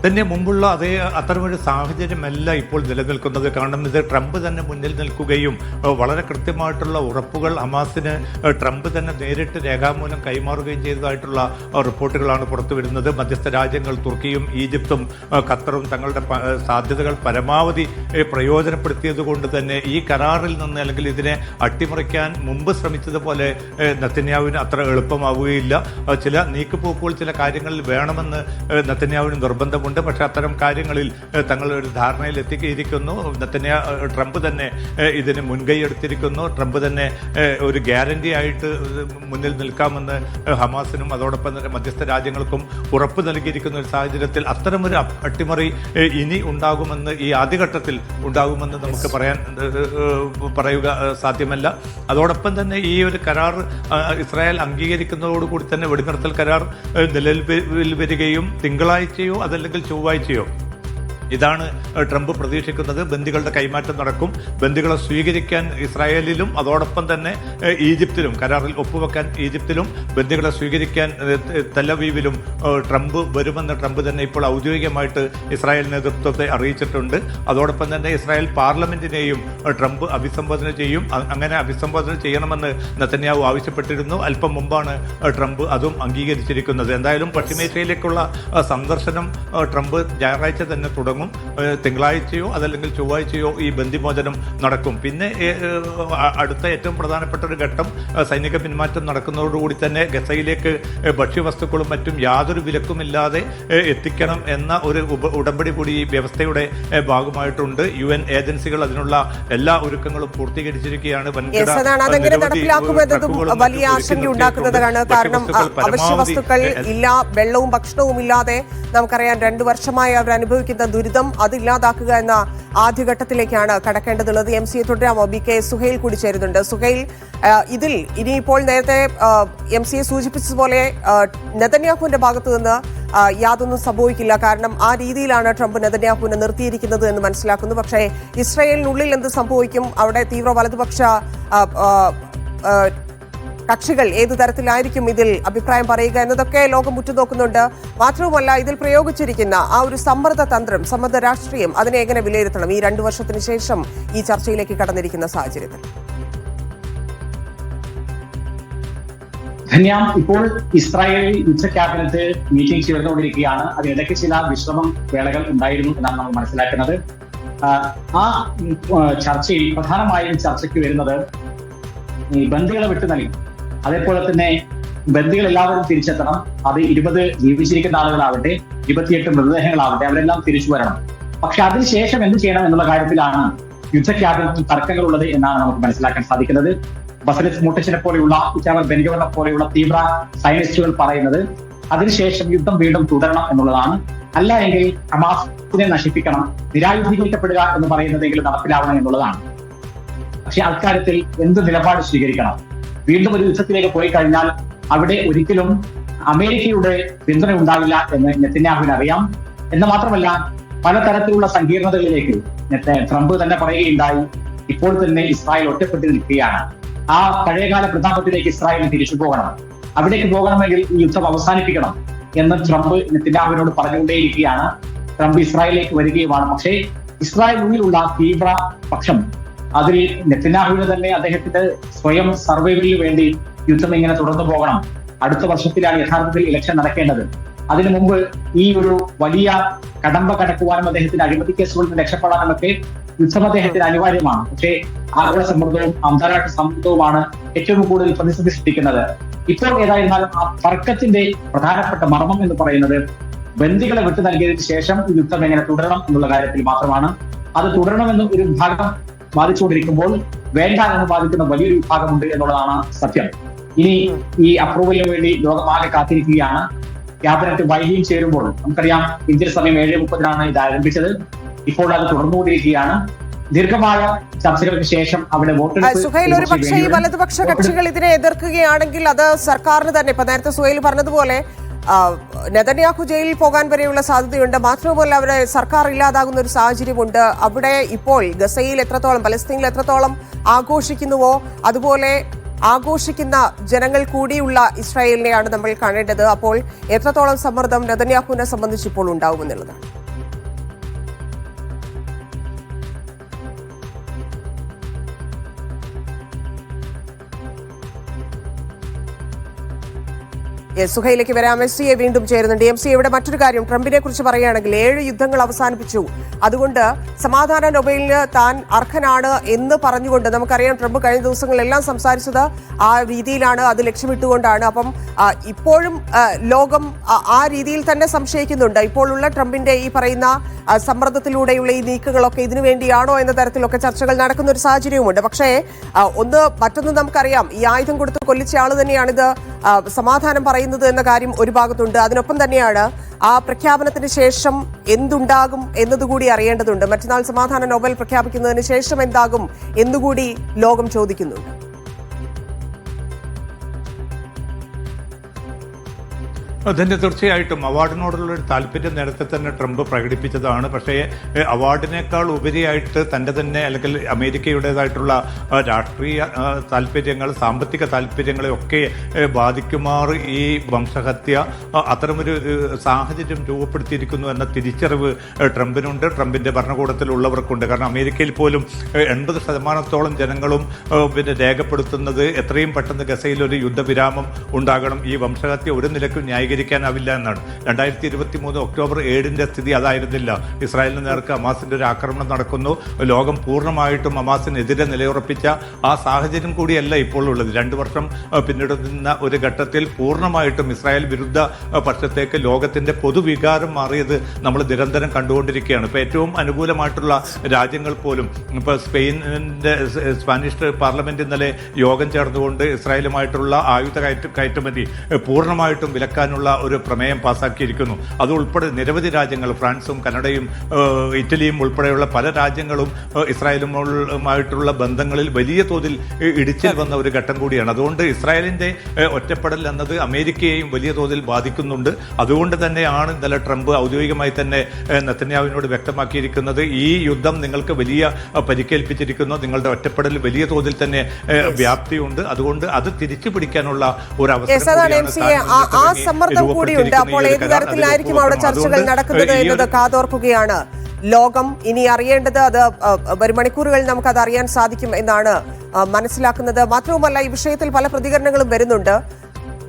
തന്നെ മുമ്പുള്ള അത്തരമൊരു സാഹചര്യമല്ല ഇപ്പോൾ നിലനിൽക്കുന്നത്. കാരണം ഇത് ട്രംപ് തന്നെ മുന്നിൽ നിൽക്കുകയും വളരെ കൃത്യമായിട്ടുള്ള ഉറപ്പുകൾ ഹമാസിന് ട്രംപ് തന്നെ നേരിട്ട് രേഖാമൂലം കൈമാറുകയും ചെയ്തതായിട്ടുള്ള റിപ്പോർട്ടുകളാണ് പുറത്തുവരുന്നത്. മധ്യസ്ഥ രാജ്യങ്ങൾ തുർക്കിയും ഈജിപ്തും ഖത്തറും തങ്ങളുടെ സാധ്യതകൾ പരമാവധി പ്രയോജനപ്പെടുത്തിയത് കൊണ്ട് തന്നെ ഈ കരാറിൽ നിന്ന് അല്ലെങ്കിൽ ഇതിനെ അട്ടിമറിക്കാൻ മുമ്പ് ശ്രമിച്ചതുപോലെ നെതന്യാഹുവിന് അത്ര എളുപ്പമാവുകയില്ല. ചില നീക്കുപോക്കുകൾ ചില കാര്യങ്ങളിൽ വേണമെന്ന് നെതന്യാഹുവിന് നിർബന്ധമുണ്ട്. പക്ഷെ അത്തരം കാര്യങ്ങളിൽ തങ്ങൾ ഒരു ധാരണയിൽ എത്തിയിരിക്കുന്നു. ട്രംപ് തന്നെ ഇതിന് മുൻകൈ എടുത്തിരിക്കുന്നു. ട്രംപ് തന്നെ ഒരു ഗ്യാരണ്ടി ആയിട്ട് മുന്നിൽ നിൽക്കാമെന്ന് ഹമാസിനും അതോടൊപ്പം തന്നെ മധ്യസ്ഥ രാജ്യങ്ങൾക്കും ഉറപ്പ് നൽകിയിരിക്കുന്ന ഒരു സാഹചര്യത്തിൽ അത്തരമൊരു അട്ടിമറി ഇനി ഉണ്ടാകുമെന്ന് ഈ ആദ്യഘട്ടത്തിൽ ഉണ്ടാകുമെന്ന് നമുക്ക് പറയുക സാധ്യമല്ല. അതോടൊപ്പം തന്നെ ഈ ഒരു കരാർ ഇസ്രായേൽ അംഗീകരിക്കുന്നതോടുകൂടി തന്നെ വെടിനിർത്തൽ കരാർ നിലവിൽ വരികയും തിങ്കളാഴ്ചയോ അതല്ലെങ്കിൽ ചൊവ്വാഴ്ചയോ ഇതാണ് ട്രംപ് പ്രതീക്ഷിക്കുന്നത്. ബന്ദികളുടെ കൈമാറ്റം നടക്കും. ബന്ദികളെ സ്വീകരിക്കാൻ ഇസ്രായേലിലും അതോടൊപ്പം തന്നെ ഈജിപ്തിലും കരാറിൽ ഒപ്പുവെക്കാൻ ഈജിപ്തിലും ബന്ദികളെ സ്വീകരിക്കാൻ തെലവീവിലും ട്രംപ് വരുമെന്ന് ട്രംപ് തന്നെ ഇപ്പോൾ ഔദ്യോഗികമായിട്ട് ഇസ്രായേൽ നേതൃത്വത്തെ അറിയിച്ചിട്ടുണ്ട്. അതോടൊപ്പം തന്നെ ഇസ്രായേൽ പാർലമെന്റിനെയും ട്രംപ് അഭിസംബോധന ചെയ്യും. അങ്ങനെ അഭിസംബോധന ചെയ്യണമെന്ന് നെതന്യാഹു ആവശ്യപ്പെട്ടിരുന്നു. അല്പം മുമ്പാണ് ട്രംപ് അതും അംഗീകരിച്ചിരിക്കുന്നത്. എന്തായാലും പശ്ചിമേഷ്യയിലേക്കുള്ള സന്ദർശനം ട്രംപ് ഞായറാഴ്ച തന്നെ തുടങ്ങും. തിങ്കളാഴ്ചയോ അതല്ലെങ്കിൽ ചൊവ്വാഴ്ചയോ ഈ ബന്ദിമോചനം നടക്കും. പിന്നെ അടുത്ത ഏറ്റവും പ്രധാനപ്പെട്ട ഒരു ഘട്ടം സൈനിക പിന്മാറ്റം നടക്കുന്നതോടുകൂടി തന്നെ ഗസയിലേക്ക് ഭക്ഷ്യവസ്തുക്കളും മറ്റും യാതൊരു വിലക്കുമില്ലാതെ എത്തിക്കണം എന്ന ഒരു ഉടമ്പടി കൂടി ഈ വ്യവസ്ഥയുടെ ഭാഗമായിട്ടുണ്ട്. UN ഏജൻസികൾ അതിനുള്ള എല്ലാ ഒരുക്കങ്ങളും പൂർത്തീകരിച്ചിരിക്കുകയാണ്. വലിയ ആശങ്കയുണ്ടാക്കുന്നതാണ്. കാരണം അവശ്യ വസ്തുക്കൾ ഇല്ല, വെള്ളവും ഭക്ഷണവും ഇല്ലാതെ നമുക്കറിയാം 2 വർഷമായി അവർ അനുഭവിക്കുന്ന ദുരിതം അതില്ലാതാക്കുക എന്ന ആദ്യഘട്ടത്തിലേക്കാണ് കടക്കേണ്ടതുള്ളത്. MCA തുടരാമോ? BK സുഹൈൽ കൂടി ചേരുന്നുണ്ട്. സുഹൈൽ, ഇതിൽ ഇനിയിപ്പോൾ നേരത്തെ MCA സൂചിപ്പിച്ചതുപോലെ നെതന്യാഹുവിന്റെ ഭാഗത്തു നിന്ന് യാതൊന്നും സംഭവിക്കില്ല. കാരണം ആ രീതിയിലാണ് ട്രംപ് നെതന്യാഹുവിനെ നിർത്തിയിരിക്കുന്നത് എന്ന് മനസ്സിലാക്കുന്നു. പക്ഷേ ഇസ്രായേലിനുള്ളിൽ എന്ത് സംഭവിക്കും? അവിടെ തീവ്ര വലതുപക്ഷ കക്ഷികൾ ഏതു തരത്തിലായിരിക്കും ഇതിൽ അഭിപ്രായം പറയുക എന്നതൊക്കെ ലോകം ഉറ്റുനോക്കുന്നുണ്ട്. മാത്രവുമല്ല, ഇതിൽ പ്രയോഗിച്ചിരിക്കുന്ന ആ ഒരു സമ്മർദ്ദ തന്ത്രം, സമ്മർദ്ദ രാഷ്ട്രീയം, അതിനെ എങ്ങനെ വിലയിരുത്തണം ഈ 2 വർഷത്തിന് ശേഷം ഈ ചർച്ചയിലേക്ക് കടന്നിരിക്കുന്ന സാഹചര്യത്തിൽ? ധന്യ, ഇപ്പോൾ ഇസ്രായേലിൽ ഉച്ച ക്യാബിനറ്റ് മീറ്റിംഗ് ചേർന്നുകൊണ്ടിരിക്കുകയാണ്. അതിനിടയ്ക്ക് ചില വിശ്രമം വേളകൾ ഉണ്ടായിരുന്നു എന്നാണ് നമ്മൾ മനസ്സിലാക്കുന്നത്. ആ ചർച്ചയിൽ പ്രധാനമായും ചർച്ചയ്ക്ക് വരുന്നത് ഈ ബന്ദികളെ വിട്ടു നൽകി, അതേപോലെ തന്നെ ബന്ദികൾ എല്ലാവരും തിരിച്ചെത്തണം. അത് 20 ജീവിച്ചിരിക്കുന്ന ആളുകളാവട്ടെ, 28 മൃതദേഹങ്ങളാവട്ടെ, അവരെല്ലാം തിരിച്ചു വരണം. പക്ഷെ അതിനുശേഷം എന്ത് ചെയ്യണം എന്നുള്ള കാര്യത്തിലാണ് യുദ്ധ ക്യാബിനറ്റിൽ തർക്കങ്ങളുള്ളത് എന്നാണ് നമുക്ക് മനസ്സിലാക്കാൻ സാധിക്കുന്നത്. ബസലിസ് സ്മോട്രിച്ചിനെ പോലെയുള്ള ഇറ്റാമർ ബെൻഗവറിനെ പോലെയുള്ള തീവ്ര സയനിസ്റ്റുകൾ പറയുന്നത് അതിനുശേഷം യുദ്ധം വീണ്ടും തുടരണം എന്നുള്ളതാണ്. അല്ല എങ്കിൽ ഹമാസിനെ നശിപ്പിക്കണം, നിരായുധീകരിക്കപ്പെടുക എന്ന് പറയുന്നതെങ്കിലും നടപ്പിലാവണം എന്നുള്ളതാണ്. പക്ഷെ അക്കാര്യത്തിൽ എന്ത് നിലപാട് സ്വീകരിക്കണം? വീണ്ടും ഒരു യുദ്ധത്തിലേക്ക് പോയി കഴിഞ്ഞാൽ അവിടെ ഒരിക്കലും അമേരിക്കയുടെ പിന്തുണ ഉണ്ടാവില്ല എന്ന് നെതന്യാഹുവിന് അറിയാം. എന്ന് മാത്രമല്ല, പലതരത്തിലുള്ള സങ്കീർണതകളിലേക്ക് ട്രംപ് തന്നെ പറയുകയുണ്ടായി. ഇപ്പോൾ തന്നെ ഇസ്രായേൽ ഒറ്റപ്പെട്ട് നിൽക്കുകയാണ്. ആ പഴയകാല പ്രതാപത്തിലേക്ക് ഇസ്രായേലിന് തിരിച്ചു പോകണം. അവിടേക്ക് പോകണമെങ്കിൽ ഈ യുദ്ധം അവസാനിപ്പിക്കണം എന്ന് ട്രംപ് നെതന്യാഹുവിനോട് പറഞ്ഞുകൊണ്ടേയിരിക്കുകയാണ്. ട്രംപ് ഇസ്രായേലിലേക്ക് വരികയുമാണ്. പക്ഷേ ഇസ്രായേലിനുള്ളിലുള്ള തീവ്ര പക്ഷം അതിൽ നെതന്യാഹുവിന് തന്നെ അദ്ദേഹത്തിന്റെ സ്വയം സർവൈവലിന് വേണ്ടി യുദ്ധം ഇങ്ങനെ തുടർന്നു പോകണം. അടുത്ത വർഷത്തിലാണ് യഥാർത്ഥത്തിൽ ഇലക്ഷൻ നടക്കേണ്ടത്. അതിനു മുമ്പ് ഈ ഒരു വലിയ കടമ്പ കടക്കുവാനും അദ്ദേഹത്തിന്റെ അഴിമതി കേസുകളിൽ നിന്ന് രക്ഷപ്പെടാനുമൊക്കെ യുദ്ധം അദ്ദേഹത്തിന് അനിവാര്യമാണ്. പക്ഷേ ആഗോള സമ്മർദ്ദവും അന്താരാഷ്ട്ര സമ്മർദ്ദവുമാണ് ഏറ്റവും കൂടുതൽ പ്രതിസന്ധി സൃഷ്ടിക്കുന്നത്. ഇപ്പോൾ ഏതായിരുന്നാലും ആ തർക്കത്തിന്റെ പ്രധാനപ്പെട്ട മർമ്മം എന്ന് പറയുന്നത് ബന്ദികളെ വിട്ടു നൽകിയതിനു ശേഷം ഈ യുദ്ധം എങ്ങനെ തുടരണം എന്നുള്ള കാര്യത്തിൽ മാത്രമാണ്. അത് തുടരണമെന്ന് ഒരു വിഭാഗം വാദിച്ചുകൊണ്ടിരിക്കുമ്പോൾ വേണ്ട എന്ന് വാദിക്കുന്ന വലിയൊരു വിഭാഗമുണ്ട് എന്നുള്ളതാണ് സത്യം. ഇനി ഈ അപ്രൂവലിന് വേണ്ടി ലോകമാകെ കാത്തിരിക്കുകയാണ്. ക്യാബിനറ്റ് വൈകിയും ചേരുമ്പോൾ നമുക്കറിയാം ഇന്ത്യൻ സമയം 7:30 ഇത് ആരംഭിച്ചത്. ഇപ്പോൾ അത് തുടർന്നുകൊണ്ടിരിക്കുകയാണ്. ദീർഘമായ ചർച്ചകൾക്ക് ശേഷം അവിടെ വോട്ടെടുപ്പ്. സുഹൈൽ, ഒരു പക്ഷേ ഈ വലതുപക്ഷ കക്ഷികൾ ഇതിനെ എതിർക്കുകയാണെങ്കിൽ അത് സർക്കാരിന് തന്നെ, ഇപ്പൊ നേരത്തെ സുഹൈൽ പറഞ്ഞതുപോലെ നെതന്യാഹു ജയിലിൽ പോകാൻ വരെയുള്ള സാധ്യതയുണ്ട്. മാത്രവുമല്ല, അവരെ സർക്കാർ ഇല്ലാതാകുന്ന ഒരു സാഹചര്യമുണ്ട്. അവിടെ ഇപ്പോൾ ഗസയിൽ എത്രത്തോളം, പലസ്തീനിൽ എത്രത്തോളം ആഘോഷിക്കുന്നുവോ അതുപോലെ ആഘോഷിക്കുന്ന ജനങ്ങൾ കൂടിയുള്ള ഇസ്രായേലിനെയാണ് നമ്മൾ കാണേണ്ടത്. അപ്പോൾ എത്രത്തോളം സമ്മർദ്ദം നെതന്യാഹുവിനെ സംബന്ധിച്ച് ഇപ്പോൾ ഉണ്ടാവുമെന്നുള്ളതാണ്. സുഹൈലേക്ക് വരാം. MCA വീണ്ടും ചേരുന്നുണ്ട്. MCA, ഇവിടെ മറ്റൊരു കാര്യം ട്രംപിനെ കുറിച്ച് പറയുകയാണെങ്കിൽ 7 യുദ്ധങ്ങൾ അവസാനിപ്പിച്ചു, അതുകൊണ്ട് സമാധാന നൊബേലിന് താൻ അർഹനാണ് എന്ന് പറഞ്ഞുകൊണ്ട് നമുക്കറിയാം ട്രംപ് കഴിഞ്ഞ ദിവസങ്ങളിലെല്ലാം സംസാരിച്ചത് ആ രീതിയിലാണ്, അത് ലക്ഷ്യമിട്ടുകൊണ്ടാണ്. അപ്പം ഇപ്പോഴും ലോകം ആ രീതിയിൽ തന്നെ സംശയിക്കുന്നുണ്ട്. ഇപ്പോഴുള്ള ട്രംപിന്റെ ഈ പറയുന്ന സമ്മർദ്ദത്തിലൂടെയുള്ള ഈ നീക്കുകളൊക്കെ ഇതിനു വേണ്ടിയാണോ എന്ന തരത്തിലൊക്കെ ചർച്ചകൾ നടക്കുന്ന ഒരു സാഹചര്യവുമുണ്ട്. പക്ഷേ മറ്റൊന്ന് നമുക്കറിയാം, ഈ ആയുധം കൊടുത്ത് കൊല്ലിച്ച ആള് തന്നെയാണിത് സമാധാനം പറയുന്നത് എന്ന കാര്യം ഒരു ഭാഗത്തുണ്ട്. അതിനൊപ്പം തന്നെയാണ് ആ പ്രഖ്യാപനത്തിന് ശേഷം എന്തുണ്ടാകും എന്നതുകൂടി അറിയേണ്ടതുണ്ട്. മറ്റന്നാൾ സമാധാന നോബൽ പ്രഖ്യാപിക്കുന്നതിന് ശേഷം എന്താകും എന്നുകൂടി ലോകം ചോദിക്കുന്നുണ്ട്. അതിൻ്റെ തീർച്ചയായിട്ടും അവാർഡിനോടുള്ള ഒരു താല്പര്യം നേരത്തെ തന്നെ ട്രംപ് പ്രകടിപ്പിച്ചതാണ്. പക്ഷേ അവാർഡിനേക്കാൾ ഉപരിയായിട്ട് തൻ്റെ തന്നെ അല്ലെങ്കിൽ അമേരിക്കയുടേതായിട്ടുള്ള രാഷ്ട്രീയ താല്പര്യങ്ങൾ, സാമ്പത്തിക താല്പര്യങ്ങളെ ഒക്കെ ബാധിക്കുമാറ് ഈ വംശഹത്യ അത്തരമൊരു സാഹചര്യം രൂപപ്പെടുത്തിയിരിക്കുന്നു എന്ന തിരിച്ചറിവ് ട്രംപിനുണ്ട്, ട്രംപിൻ്റെ ഭരണകൂടത്തിലുള്ളവർക്കുണ്ട്. കാരണം അമേരിക്കയിൽ പോലും 80% ജനങ്ങളും രേഖപ്പെടുത്തുന്നത് എത്രയും പെട്ടെന്ന് ഗസയിൽ ഒരു യുദ്ധവിരാമം ഉണ്ടാകണം, ഈ വംശഹത്യ ഒരു നിലയ്ക്കും ന്യായീകരിക്കാനാവില്ല എന്നാണ്. 2023 ഒക്ടോബർ 7 സ്ഥിതി അതായിരുന്നില്ല. ഇസ്രായേലിന് നേർക്ക് ഹമാസിന്റെ ഒരു ആക്രമണം നടക്കുന്നു, ലോകം പൂർണ്ണമായിട്ടും ഹമാസിനെതിരെ നിലയുറപ്പിച്ച ആ സാഹചര്യം കൂടിയല്ല ഇപ്പോൾ ഉള്ളത്. 2 വർഷം പിന്നിടുന്ന ഒരു ഘട്ടത്തിൽ പൂർണ്ണമായിട്ടും ഇസ്രായേൽ വിരുദ്ധ പക്ഷത്തേക്ക് ലോകത്തിന്റെ പൊതുവികാരം മാറിയത് നമ്മൾ നിരന്തരം കണ്ടുകൊണ്ടിരിക്കുകയാണ്. ഇപ്പോൾ ഏറ്റവും അനുകൂലമായിട്ടുള്ള രാജ്യങ്ങൾ പോലും ഇപ്പോൾ സ്പാനിഷ് പാർലമെന്റ് ഇന്നലെ യോഗം ചേർന്നുകൊണ്ട് ഇസ്രായേലുമായിട്ടുള്ള ആയുധ കയറ്റുമതി പൂർണ്ണമായിട്ടും വിലക്കാനുള്ള ഒരു പ്രമേയം പാസാക്കിയിരിക്കുന്നു. അതുൾപ്പെടെ നിരവധി രാജ്യങ്ങൾ, ഫ്രാൻസും കനഡയും ഇറ്റലിയും ഉൾപ്പെടെയുള്ള പല രാജ്യങ്ങളും ഇസ്രായേലുമായിട്ടുള്ള ബന്ധങ്ങളിൽ വലിയ തോതിൽ ഇടിച്ചിൽ വന്ന ഒരു ഘട്ടം കൂടിയാണ്. അതുകൊണ്ട് ഇസ്രായേലിന്റെ ഒറ്റപ്പെടൽ എന്നത് അമേരിക്കയെയും വലിയ തോതിൽ ബാധിക്കുന്നുണ്ട്. അതുകൊണ്ട് തന്നെയാണ് ഇന്നലെ ട്രംപ് ഔദ്യോഗികമായി തന്നെ നെതന്യാഹുവിനോട് വ്യക്തമാക്കിയിരിക്കുന്നത്, ഈ യുദ്ധം നിങ്ങൾക്ക് വലിയ പരിക്കേൽപ്പിച്ചിരിക്കുന്നു, നിങ്ങളുടെ ഒറ്റപ്പെടൽ വലിയ തോതിൽ തന്നെ വ്യാപ്തിയുണ്ട്, അതുകൊണ്ട് അത് തിരിച്ചു പിടിക്കാനുള്ള ഒരു അവസരം സമ്മർദ്ദം കൂടിയുണ്ട്. അപ്പോൾ ഏത് തരത്തിലായിരിക്കും അവിടെ ചർച്ചകൾ നടക്കുന്നത് എന്നത് കാതോർക്കുകയാണ് ലോകം. ഇനി അറിയേണ്ടത് അത് വരും മണിക്കൂറുകളിൽ നമുക്ക് അത് അറിയാൻ സാധിക്കും എന്നാണ് മനസ്സിലാക്കുന്നത്. മാത്രവുമല്ല, ഈ വിഷയത്തിൽ പല പ്രതികരണങ്ങളും വരുന്നുണ്ട്.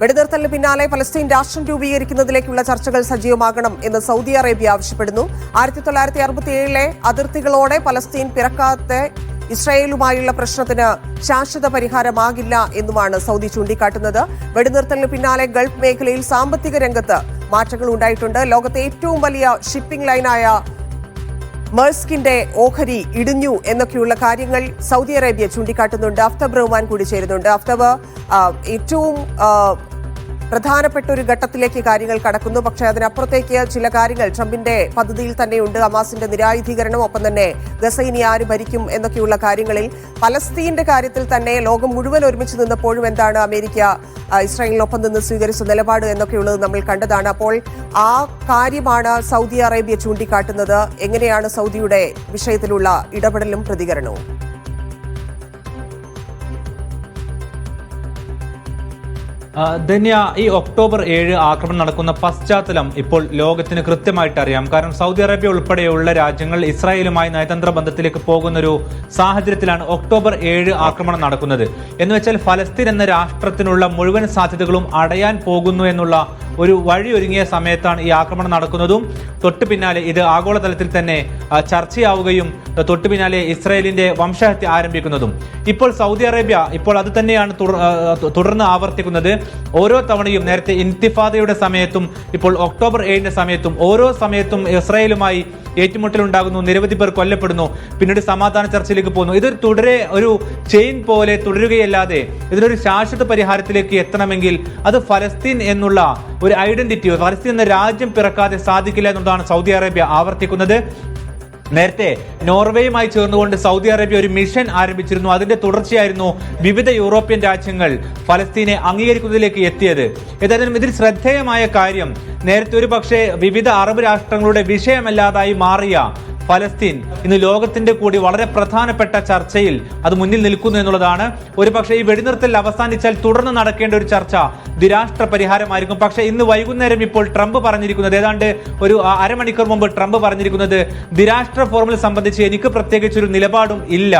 വെടിനിർത്തലിന് പിന്നാലെ പലസ്തീൻ രാഷ്ട്രം രൂപീകരിക്കുന്നതിലേക്കുള്ള ചർച്ചകൾ സജീവമാകണം എന്ന് സൗദി അറേബ്യ ആവശ്യപ്പെടുന്നു. 1967 അതിർത്തികളോടെ പലസ്തീൻ പിറക്കാത്ത ഇസ്രായേലുമായുള്ള പ്രശ്നത്തിന് ശാശ്വത പരിഹാരമാകില്ല എന്നുമാണ് സൗദി ചൂണ്ടിക്കാട്ടുന്നത്. വെടിനിർത്തലിന് പിന്നാലെ ഗൾഫ് മേഖലയിൽ സാമ്പത്തിക രംഗത്ത് മാറ്റങ്ങൾ ഉണ്ടായിട്ടുണ്ട്. ലോകത്തെ ഏറ്റവും വലിയ ഷിപ്പിംഗ് ലൈനായ മെർസ്കിന്റെ ഓഹരി ഇടിഞ്ഞു എന്നൊക്കെയുള്ള കാര്യങ്ങൾ സൗദി അറേബ്യ ചൂണ്ടിക്കാട്ടുന്നുണ്ട്. അഫ്തബ് റഹ്മാൻ കൂടി ചേരുന്നുണ്ട്. അഫ്തബ്, ഏറ്റവും പ്രധാനപ്പെട്ട ഒരു ഘട്ടത്തിലേക്ക് കാര്യങ്ങൾ കടക്കുന്നു. പക്ഷേ അതിനപ്പുറത്തേക്ക് ചില കാര്യങ്ങൾ ട്രംപിന്റെ പദ്ധതിയിൽ തന്നെയുണ്ട്. ഹമാസിന്റെ നിരായുധീകരണം, ഒപ്പം തന്നെ ഗസ ഇനി ആര് ഭരിക്കും എന്നൊക്കെയുള്ള കാര്യങ്ങളിൽ പലസ്തീന്റെ കാര്യത്തിൽ തന്നെ ലോകം മുഴുവൻ ഒരുമിച്ച് നിന്നപ്പോഴും എന്താണ് അമേരിക്ക ഇസ്രായേലിനൊപ്പം നിന്ന് സ്വീകരിച്ച നിലപാട് എന്നൊക്കെയുള്ളത് നമ്മൾ കണ്ടതാണ്. അപ്പോൾ ആ കാര്യമാണ് സൗദി അറേബ്യ ചൂണ്ടിക്കാട്ടുന്നത്. എങ്ങനെയാണ് സൗദിയുടെ വിഷയത്തിലുള്ള ഇടപെടലും പ്രതികരണവും? ധന്യ, ഈ ഒക്ടോബർ 7 ആക്രമണം നടക്കുന്ന പശ്ചാത്തലം ഇപ്പോൾ ലോകത്തിന് കൃത്യമായിട്ട് അറിയാം. കാരണം സൗദി അറേബ്യ ഉൾപ്പെടെയുള്ള രാജ്യങ്ങൾ ഇസ്രായേലുമായി നയതന്ത്ര ബന്ധത്തിലേക്ക് പോകുന്നൊരു സാഹചര്യത്തിലാണ് ഒക്ടോബർ 7 ആക്രമണം നടക്കുന്നത്. എന്ന് വെച്ചാൽ ഫലസ്തീൻ എന്ന രാഷ്ട്രത്തിനുള്ള മുഴുവൻ സാധ്യതകളും അടയാൻ പോകുന്നു എന്നുള്ള ഒരു വഴി ഒരുങ്ങിയ സമയത്താണ് ഈ ആക്രമണം നടക്കുന്നതും തൊട്ടു പിന്നാലെ ഇത് ആഗോളതലത്തിൽ തന്നെ ചർച്ചയാവുകയും തൊട്ടു പിന്നാലെ ഇസ്രായേലിന്റെ വംശഹത്യ ആരംഭിക്കുന്നതും. ഇപ്പോൾ സൗദി അറേബ്യ ഇപ്പോൾ അത് തന്നെയാണ് തുടർന്ന് ആവർത്തിക്കുന്നത്. ഓരോ തവണയും നേരത്തെ ഇൻതിഫാദയുടെ സമയത്തും ഇപ്പോൾ ഒക്ടോബർ 7 സമയത്തും ഓരോ സമയത്തും ഇസ്രായേലുമായി ഏറ്റുമുട്ടലുണ്ടാകുന്നു, നിരവധി പേർ കൊല്ലപ്പെടുന്നു, പിന്നീട് സമാധാന ചർച്ചയിലേക്ക് പോകുന്നു. ഇത് ഒരു ചെയിൻ പോലെ തുടരുകയല്ലാതെ ഇതിനൊരു ശാശ്വത പരിഹാരത്തിലേക്ക് എത്തണമെങ്കിൽ അത് ഫലസ്തീൻ എന്നുള്ള ഒരു ഐഡന്റിറ്റി, ഫലസ്തീൻ എന്ന രാജ്യം പിറക്കാതെ സാധിക്കില്ല എന്നുള്ളതാണ് സൗദി അറേബ്യ ആവർത്തിക്കുന്നത്. നേരത്തെ നോർവേയുമായി ചേർന്നുകൊണ്ട് സൗദി അറേബ്യ ഒരു മിഷൻ ആരംഭിച്ചിരുന്നു. അതിന്റെ തുടർച്ചയായിരുന്നു വിവിധ യൂറോപ്യൻ രാജ്യങ്ങൾ ഫലസ്തീനെ അംഗീകരിക്കുന്നതിലേക്ക് എത്തിയത്. ഏതായാലും ഇതിൽ ശ്രദ്ധേയമായ കാര്യം, നേരത്തെ ഒരു പക്ഷേ വിവിധ അറബ് രാഷ്ട്രങ്ങളുടെ വിഷയമല്ലാതായി മാറിയ ഫലസ്തീൻ ഇന്ന് ലോകത്തിന്റെ കൂടി വളരെ പ്രധാനപ്പെട്ട ചർച്ചയിൽ അത് മുന്നിൽ നിൽക്കുന്നു എന്നുള്ളതാണ്. ഒരു പക്ഷേ ഈ വെടിനിർത്തൽ അവസാനിച്ചാൽ തുടർന്ന് നടക്കേണ്ട ഒരു ചർച്ച ദ്വിരാഷ്ട്ര പരിഹാരമായിരിക്കും. പക്ഷേ ഇന്ന് വൈകുന്നേരം ഇപ്പോൾ ട്രംപ് പറഞ്ഞിരിക്കുന്നത്, ഏതാണ്ട് ഒരു അരമണിക്കൂർ മുമ്പ് ട്രംപ് പറഞ്ഞിരിക്കുന്നത്, ദ്വിരാഷ്ട്ര ഫോർമുല സംബന്ധിച്ച് എനിക്ക് പ്രത്യേകിച്ചൊരു നിലപാടും ഇല്ല.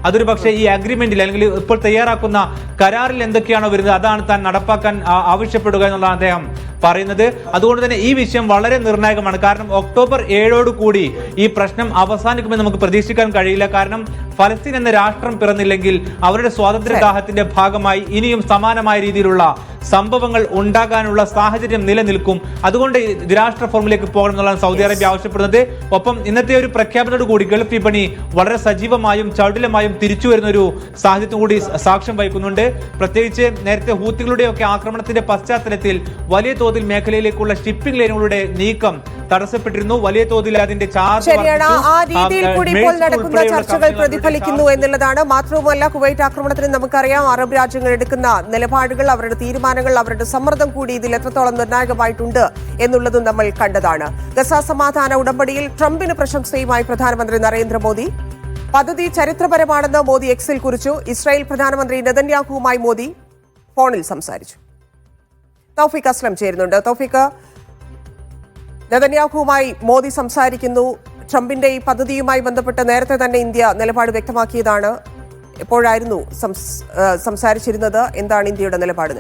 അതൊരു പക്ഷേ ഈ അഗ്രിമെന്റിൽ അല്ലെങ്കിൽ ഇപ്പോൾ തയ്യാറാക്കുന്ന കരാറിൽ എന്തൊക്കെയാണോ വരുന്നത് അതാണ് താൻ നടപ്പാക്കാൻ ആവശ്യപ്പെടുക എന്നുള്ളതാണ് അദ്ദേഹം പറയുന്നത്. അതുകൊണ്ട് തന്നെ ഈ വിഷയം വളരെ നിർണായകമാണ്. കാരണം ഒക്ടോബർ 7 കൂടി ഈ പ്രശ്നം അവസാനിക്കുമെന്ന് നമുക്ക് പ്രതീക്ഷിക്കാൻ കഴിയില്ല. കാരണം ഫലസ്തീൻ എന്ന രാഷ്ട്രം പിറന്നില്ലെങ്കിൽ അവരുടെ സ്വാതന്ത്ര്യദാഹത്തിന്റെ ഭാഗമായി ഇനിയും സമാനമായ രീതിയിലുള്ള സംഭവങ്ങൾ ഉണ്ടാകാനുള്ള സാഹചര്യം നിലനിൽക്കും. അതുകൊണ്ട് ദ്വിരാഷ്ട്ര ഫോർമുലേക്ക് പോകണം എന്നുള്ളതാണ് സൗദി അറേബ്യ ആവശ്യപ്പെടുന്നത്. ഒപ്പം ഇന്നത്തെ ഒരു പ്രഖ്യാപനത്തോടു കൂടി ഗൾഫ് വിപണി വളരെ സജീവമായും ചടുലമായും തിരിച്ചു വരുന്ന ഒരു സാഹചര്യം കൂടി സാക്ഷ്യം വഹിക്കുന്നുണ്ട്. പ്രത്യേകിച്ച് നേരത്തെ ഹൂത്തികളുടെയൊക്കെ ആക്രമണത്തിന്റെ പശ്ചാത്തലത്തിൽ വലിയ തോതിൽ മേഖലയിലേക്കുള്ള ഷിപ്പിംഗ് ലൈനുകളുടെ നീക്കം തടസ്സപ്പെട്ടിരുന്നു. വലിയ തോതിൽ അതിന്റെ ചാർജ് ശരിയാണ്. ആ രീതിയിൽ കൂടി ഇപ്പോൾ നടക്കുന്ന ചർച്ചകൾ പ്രതിഫലിക്കുന്നു എന്നുള്ളതാണ്. മാത്രവുമല്ല, കുവൈറ്റ് ആക്രമണത്തിന് നമുക്കറിയാം അറബ് രാജ്യങ്ങൾ എടുക്കുന്ന നിലപാടുകൾ, അവരുടെ തീരുമാനങ്ങൾ, അവരുടെ സമ്മർദ്ദം കൂടി ഇതിൽ എത്രത്തോളം നിർണായകമായിട്ടുണ്ട് എന്നുള്ളതും നമ്മൾ കണ്ടതാണ്. ഗസ സമാധാന ഉടമ്പടിയിൽ ട്രംപിന് പ്രശംസയുമായി പ്രധാനമന്ത്രി നരേന്ദ്രമോദി. പദ്ധതി ചരിത്രപരമാണെന്ന് മോദി എക്സിൽ കുറിച്ചു. ഇസ്രായേൽ പ്രധാനമന്ത്രി നെതന്യാഹുവുമായി മോദി ഫോണിൽ സംസാരിച്ചു. തൗഫീഖ് അസ്ലം ചേരുന്നുണ്ട്. തൗഫീഖ്, നെതന്യാഹുവുമായി മോദി സംസാരിക്കുന്നു. ട്രംപിന്റെ ഈ പദ്ധതിയുമായി ബന്ധപ്പെട്ട് നേരത്തെ തന്നെ ഇന്ത്യ നിലപാട് വ്യക്തമാക്കിയതാണ്. എപ്പോഴായിരുന്നു സംസാരിച്ചിരുന്നത്? എന്താണ് ഇന്ത്യയുടെ നിലപാട്?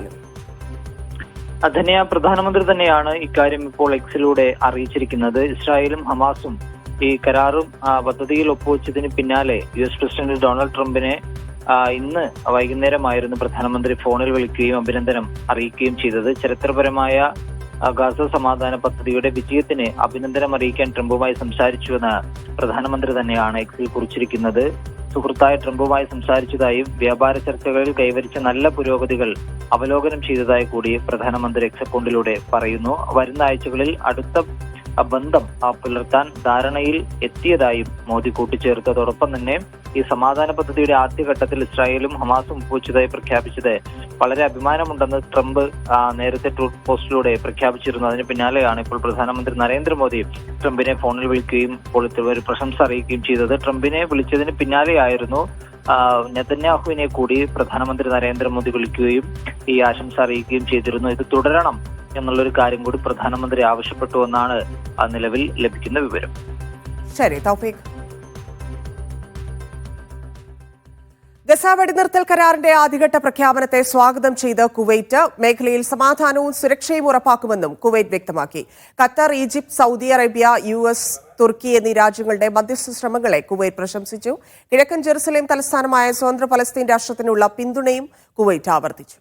ധന്യ, പ്രധാനമന്ത്രി തന്നെയാണ് ഇക്കാര്യം ഇപ്പോൾ എക്സിലൂടെ അറിയിച്ചിരിക്കുന്നത്. ഇസ്രായേലും ഹമാസും ഈ കരാറും പദ്ധതിയിൽ ഒപ്പുവെച്ചതിന് പിന്നാലെ US പ്രസിഡന്റ് ഡൊണാൾഡ് ട്രംപിനെ ഇന്ന് വൈകുന്നേരമായിരുന്നു പ്രധാനമന്ത്രി ഫോണിൽ വിളിക്കുകയും അഭിനന്ദനം അറിയിക്കുകയും ചെയ്തത്. ചരിത്രപരമായ ഗാസ സമാധാന പദ്ധതിയുടെ വിജയത്തിന് അഭിനന്ദനം അറിയിക്കാൻ ട്രംപുമായി സംസാരിച്ചുവെന്ന് പ്രധാനമന്ത്രി തന്നെയാണ് എക്സിൽ കുറിച്ചിരിക്കുന്നത്. സുഹൃത്തായ ട്രംപുമായി സംസാരിച്ചതായും വ്യാപാര ചർച്ചകളിൽ കൈവരിച്ച നല്ല പുരോഗതികൾ അവലോകനം ചെയ്തതായി കൂടി പ്രധാനമന്ത്രി എക്സ് അക്കൗണ്ടിലൂടെ പറയുന്നു. വരുന്ന ആഴ്ചകളിൽ അടുത്ത ബന്ധം പുലർത്താൻ ധാരണയിൽ എത്തിയതായും മോദി കൂട്ടിച്ചേർത്തു. അതോടൊപ്പം തന്നെ ഈ സമാധാന പദ്ധതിയുടെ ആദ്യഘട്ടത്തിൽ ഇസ്രായേലും ഹമാസും ഒപ്പുവെച്ചതായി പ്രഖ്യാപിച്ചത് വളരെ അഭിമാനമുണ്ടെന്ന് ട്രംപ് നേരത്തെ ട്രൂത്ത് പോസ്റ്റിലൂടെ പ്രഖ്യാപിച്ചിരുന്നു. അതിന് പിന്നാലെയാണ് ഇപ്പോൾ പ്രധാനമന്ത്രി നരേന്ദ്രമോദി ട്രംപിനെ ഫോണിൽ വിളിക്കുകയും ഇപ്പോൾ ഒരു പ്രശംസ അറിയിക്കുകയും ചെയ്തത്. ട്രംപിനെ വിളിച്ചതിന് പിന്നാലെയായിരുന്നു നെതന്യാഹുവിനെ കൂടി പ്രധാനമന്ത്രി നരേന്ദ്രമോദി വിളിക്കുകയും ഈ ആശംസ അറിയിക്കുകയും ചെയ്തിരുന്നു. ഇത് തുടരണം എന്നുള്ളൊരു കാര്യം കൂടി പ്രധാനമന്ത്രി ആവശ്യപ്പെട്ടുവെന്നാണ് നിലവിൽ ലഭിക്കുന്ന വിവരം. ശരി തൗഫീഖ്. ഗസ വെടിനിർത്തൽ കരാറിന്റെ ആദ്യഘട്ട പ്രഖ്യാപനത്തെ സ്വാഗതം ചെയ്ത് കുവൈറ്റ് മേഖലയിൽ സമാധാനവും സുരക്ഷയും ഉറപ്പാക്കുമെന്നും കുവൈറ്റ് വ്യക്തമാക്കി. Qatar, Egypt, Saudi Arabia, US, തുർക്കി എന്നീ രാജ്യങ്ങളുടെ മധ്യസ്ഥ ശ്രമങ്ങളെ കുവൈറ്റ് പ്രശംസിച്ചു. കിഴക്കൻ ജെറുസലേം തലസ്ഥാനമായ സ്വതന്ത്ര പലസ്തീൻ രാഷ്ട്രത്തിനുള്ള പിന്തുണയും കുവൈറ്റ് ആവർത്തിച്ചു.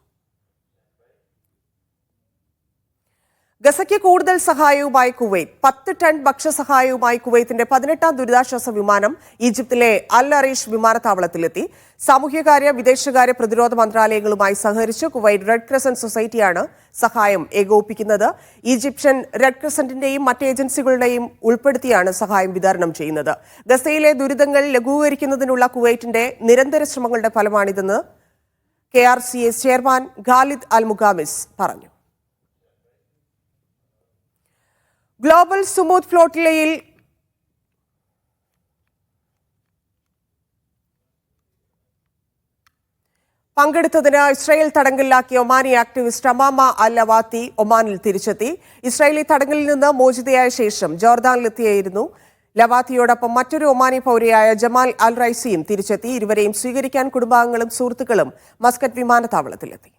ഗസയ്ക്ക് കൂടുതൽ സഹായവുമായി കുവൈറ്റ്. 10 ടൺ ഭക്ഷ്യസഹായവുമായി കുവൈത്തിന്റെ 18ാം ദുരിതാശ്വാസ വിമാനം ഈജിപ്തിലെ അൽ അറീഷ് വിമാനത്താവളത്തിലെത്തി. സാമൂഹ്യകാര്യ, വിദേശകാര്യ, പ്രതിരോധ മന്ത്രാലയങ്ങളുമായി സഹകരിച്ച് കുവൈറ്റ് റെഡ് ക്രസന്റ് സൊസൈറ്റിയാണ് സഹായം ഏകോപിപ്പിക്കുന്നത്. ഈജിപ്ഷ്യൻ റെഡ് ക്രസന്റിന്റെയും മറ്റ് ഏജൻസികളുടെയും ഉൾപ്പെടുത്തിയാണ് സഹായം വിതരണം ചെയ്യുന്നത്. ഗസയിലെ ദുരിതങ്ങൾ ലഘൂകരിക്കുന്നതിനുള്ള കുവൈറ്റിന്റെ നിരന്തര ശ്രമങ്ങളുടെ ഫലമാണിതെന്ന് KRCA ചെയർമാൻ ഖാലിദ് അൽ മുഖാമിസ് പറഞ്ഞു. ഗ്ലോബൽ സുമൂത്ത് ഫ്ലോട്ടിലയിൽ പങ്കെടുത്തതിന് ഇസ്രായേൽ തടങ്കലിലാക്കിയ ഒമാനി ആക്ടിവിസ്റ്റ് അമാമ അൽ ലവാത്തി ഒമാനിൽ തിരിച്ചെത്തി. ഇസ്രായേലി തടങ്കലിൽ നിന്ന് മോചിതയായ ശേഷം ജോർദാനിലെത്തിയായിരുന്നു. ലവാത്തിയോടൊപ്പം മറ്റൊരു ഒമാനി പൗരയായ ജമാൽ അൽ റൈസിയും തിരിച്ചെത്തി. ഇരുവരെയും സ്വീകരിക്കാൻ കുടുംബാംഗങ്ങളും സുഹൃത്തുക്കളും മസ്കറ്റ് വിമാനത്താവളത്തിലെത്തി.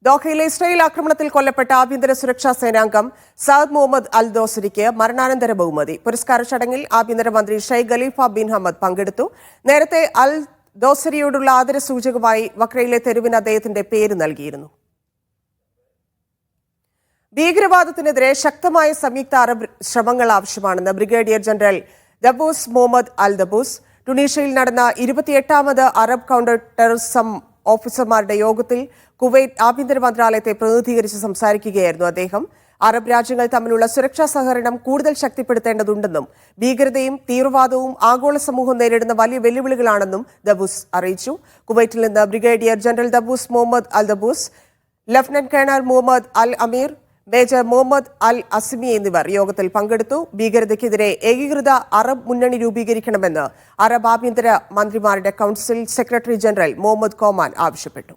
ദോഹയിലെ ഇസ്രായേൽ ആക്രമണത്തിൽ കൊല്ലപ്പെട്ട ആഭ്യന്തര സുരക്ഷാ സേനാംഗം സഅദ് മുഹമ്മദ് അൽ ദോസരിക്ക് മരണാനന്തര ബഹുമതി. പുരസ്കാര ചടങ്ങിൽ ആഭ്യന്തരമന്ത്രി ഷെയ്ഖ് ഖലീഫ ബിൻ ഹമദ് പങ്കെടുത്തു. നേരത്തെ അൽ ദോസരിയോടുള്ള ആദരസൂചകമായി വക്രയിലെ തെരുവിന് അദ്ദേഹത്തിന്റെ പേര് നൽകിയിരുന്നു. ഭീകരവാദത്തിനെതിരെ ശക്തമായ സംയുക്ത അറബ് ശ്രമങ്ങൾ ആവശ്യമാണെന്ന് ബ്രിഗേഡിയർ ജനറൽ ദബൂസ് മുഹമ്മദ് അൽ ദബൂസ് ടുണീഷ്യയിൽ നടന്ന 28ാമത് അറബ് കൗണ്ടർ ടെററിസം ഓഫീസർമാരുടെ യോഗത്തിൽ കുവൈറ്റ് ആഭ്യന്തര മന്ത്രാലയത്തെ പ്രതിനിധീകരിച്ച് സംസാരിക്കുകയായിരുന്നു അദ്ദേഹം. അറബ് രാജ്യങ്ങൾ തമ്മിലുള്ള സുരക്ഷാ സഹകരണം കൂടുതൽ ശക്തിപ്പെടുത്തേണ്ടതുണ്ടെന്നും ഭീകരതയും തീവ്രവാദവും ആഗോള സമൂഹം നേരിടുന്ന വലിയ വെല്ലുവിളികളാണെന്നും ദബൂസ് അറിയിച്ചു. കുവൈറ്റിൽ നിന്ന് ബ്രിഗേഡിയർ ജനറൽ ദബൂസ് മുഹമ്മദ് അൽ ദബൂസ്, ലഫ്റ്റനന്റ് കേണൽ മുഹമ്മദ് അൽ അമീർ, മേജർ മുഹമ്മദ് അൽ അസ്മി എന്നിവർ യോഗത്തിൽ പങ്കെടുത്തു. ഭീകരതയ്ക്കെതിരെ ഏകീകൃത അറബ് മുന്നണി രൂപീകരിക്കണമെന്ന് അറബ് ആഭ്യന്തര മന്ത്രിമാരുടെ council secretary general Muhammad Koman ആവശ്യപ്പെട്ടു.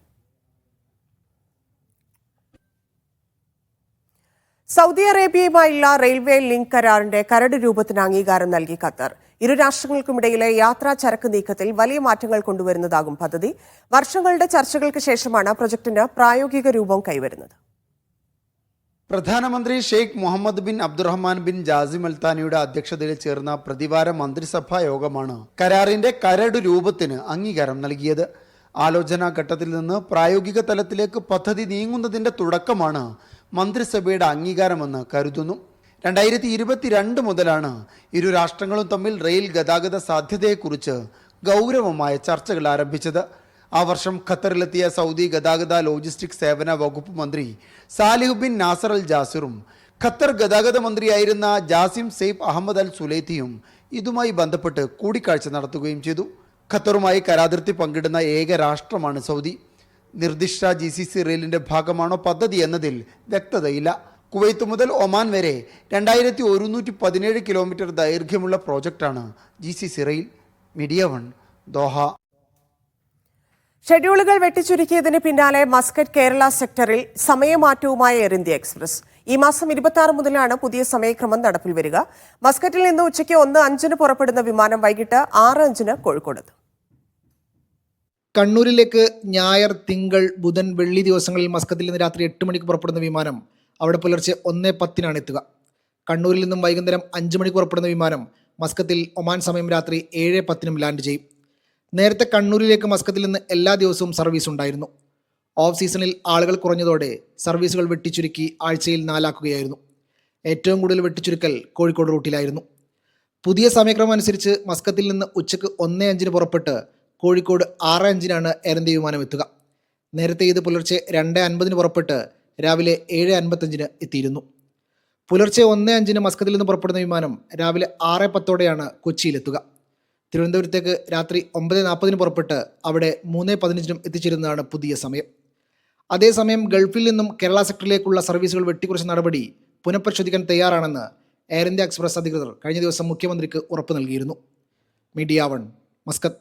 സൗദി അറേബ്യയുമായുള്ള റെയിൽവേ ലിങ്ക് കരാറിന്റെ കരട് രൂപത്തിന് അംഗീകാരം നൽകി ഖത്തർ. ഇരു രാഷ്ട്രങ്ങൾക്കുമിടയിലെ യാത്രാ ചരക്ക് നീക്കത്തിൽ വലിയ മാറ്റങ്ങൾ കൊണ്ടുവരുന്നതാകും പദ്ധതി. വർഷങ്ങളുടെ ചർച്ചകൾക്ക് ശേഷമാണ് പ്രൊജക്ടിന് പ്രായോഗിക രൂപം കൈവരുന്നത്. പ്രധാനമന്ത്രി Sheikh Mohammed bin Abdulrahman bin Jassim അൽത്താനിയുടെ അധ്യക്ഷതയിൽ ചേർന്ന പ്രതിവാര മന്ത്രിസഭാ യോഗമാണ് കരാറിന്റെ കരട് രൂപത്തിന് അംഗീകാരം നൽകിയത്. ആലോചനാ ഘട്ടത്തിൽ നിന്ന് പ്രായോഗിക തലത്തിലേക്ക് പദ്ധതി നീങ്ങുന്നതിന്റെ തുടക്കമാണ് മന്ത്രിസഭയുടെ അംഗീകാരമെന്ന് കരുതുന്നു. 2022 മുതലാണ് ഇരു രാഷ്ട്രങ്ങളും തമ്മിൽ റെയിൽ ഗതാഗത സാധ്യതയെക്കുറിച്ച് ഗൗരവമായ ചർച്ചകൾ ആരംഭിച്ചത്. ആ വർഷം ഖത്തറിലെത്തിയ സൗദി ഗതാഗത ലോജിസ്റ്റിക്സ് സേവന വകുപ്പ് മന്ത്രി സാലിഹ് ബിൻ നാസർ അൽ ജാസിറും ഖത്തർ ഗതാഗത മന്ത്രിയായിരുന്ന ജാസിം സെയ്ഫ് അഹമ്മദ് അൽ സുലൈത്തിയും ഇതുമായി ബന്ധപ്പെട്ട് കൂടിക്കാഴ്ച നടത്തുകയും ചെയ്തു. ഖത്തറുമായി കരാതിർത്തി പങ്കിടുന്ന ഏക രാഷ്ട്രമാണ് സൗദി. നിർദ്ദിഷ്ട GCC റെയിലിന്റെ ഭാഗമാണോ പദ്ധതി എന്നതിൽ വ്യക്തതയില്ല. കുവൈത്ത് മുതൽ ഒമാൻ വരെ 2117 കിലോമീറ്റർ ദൈർഘ്യമുള്ള പ്രോജക്റ്റാണ് GCC റെയിൽ. Media 1 Doha. ഷെഡ്യൂളുകൾ വെട്ടിച്ചുരുക്കിയതിന് പിന്നാലെ മസ്കറ്റ് കേരള സെക്ടറിൽ സമയമാറ്റവുമായ എയർ ഇന്ത്യ എക്സ്പ്രസ്. ഈ മാസം 26 മുതലാണ് പുതിയ സമയക്രമം നടപ്പിൽ വരിക. മസ്കറ്റിൽ നിന്ന് ഉച്ചയ്ക്ക് 1:05 പുറപ്പെടുന്ന വിമാനം വൈകിട്ട് 6:05 കോഴിക്കോട്. കണ്ണൂരിലേക്ക് ഞായർ, തിങ്കൾ, ബുധൻ, വെള്ളി ദിവസങ്ങളിൽ മസ്കത്തിൽ നിന്ന് രാത്രി 8 മണിക്ക് പുറപ്പെടുന്ന വിമാനം അവിടെ പുലർച്ചെ 1:10 എത്തുക. കണ്ണൂരിൽ നിന്നും വൈകുന്നേരം 5 മണിക്ക് പുറപ്പെടുന്ന വിമാനം മസ്കത്തിൽ ഒമാൻ സമയം രാത്രി 7:10 ലാൻഡ് ചെയ്യും. നേരത്തെ കണ്ണൂരിലേക്ക് മസ്കത്തിൽ നിന്ന് എല്ലാ ദിവസവും സർവീസ് ഉണ്ടായിരുന്നു. ഓഫ് സീസണിൽ ആളുകൾ കുറഞ്ഞതോടെ സർവീസുകൾ വെട്ടിച്ചുരുക്കി ആഴ്ചയിൽ 4 ആക്കുകയായിരുന്നു. ഏറ്റവും കൂടുതൽ വെട്ടിച്ചുരുക്കൽ കോഴിക്കോട് റൂട്ടിലായിരുന്നു. പുതിയ സമയക്രമം അനുസരിച്ച് മസ്കത്തിൽ നിന്ന് ഉച്ചയ്ക്ക് 1:05 പുറപ്പെട്ട് കോഴിക്കോട് 6:05 എയർ ഇന്ത്യ വിമാനം എത്തുക. നേരത്തെ ഇത് പുലർച്ചെ 2:50 പുറപ്പെട്ട് രാവിലെ 7:55 എത്തിയിരുന്നു. പുലർച്ചെ 1:05 മസ്കത്തിൽ നിന്ന് പുറപ്പെടുന്ന വിമാനം രാവിലെ 6:10 കൊച്ചിയിലെത്തുക. തിരുവനന്തപുരത്തേക്ക് രാത്രി 9:40 പുറപ്പെട്ട് അവിടെ 3:15 എത്തിച്ചേരുന്നതാണ് പുതിയ സമയം. അതേസമയം ഗൾഫിൽ നിന്നും കേരള സെക്ടറിലേക്കുള്ള സർവീസുകൾ വെട്ടിക്കുറച്ച നടപടി പുനഃപരിശോധിക്കാൻ തയ്യാറാണെന്ന് എയർ ഇന്ത്യ എക്സ്പ്രസ് അധികൃതർ കഴിഞ്ഞ ദിവസം മുഖ്യമന്ത്രിക്ക് ഉറപ്പ് നൽകിയിരുന്നു. Media 1 Muscat.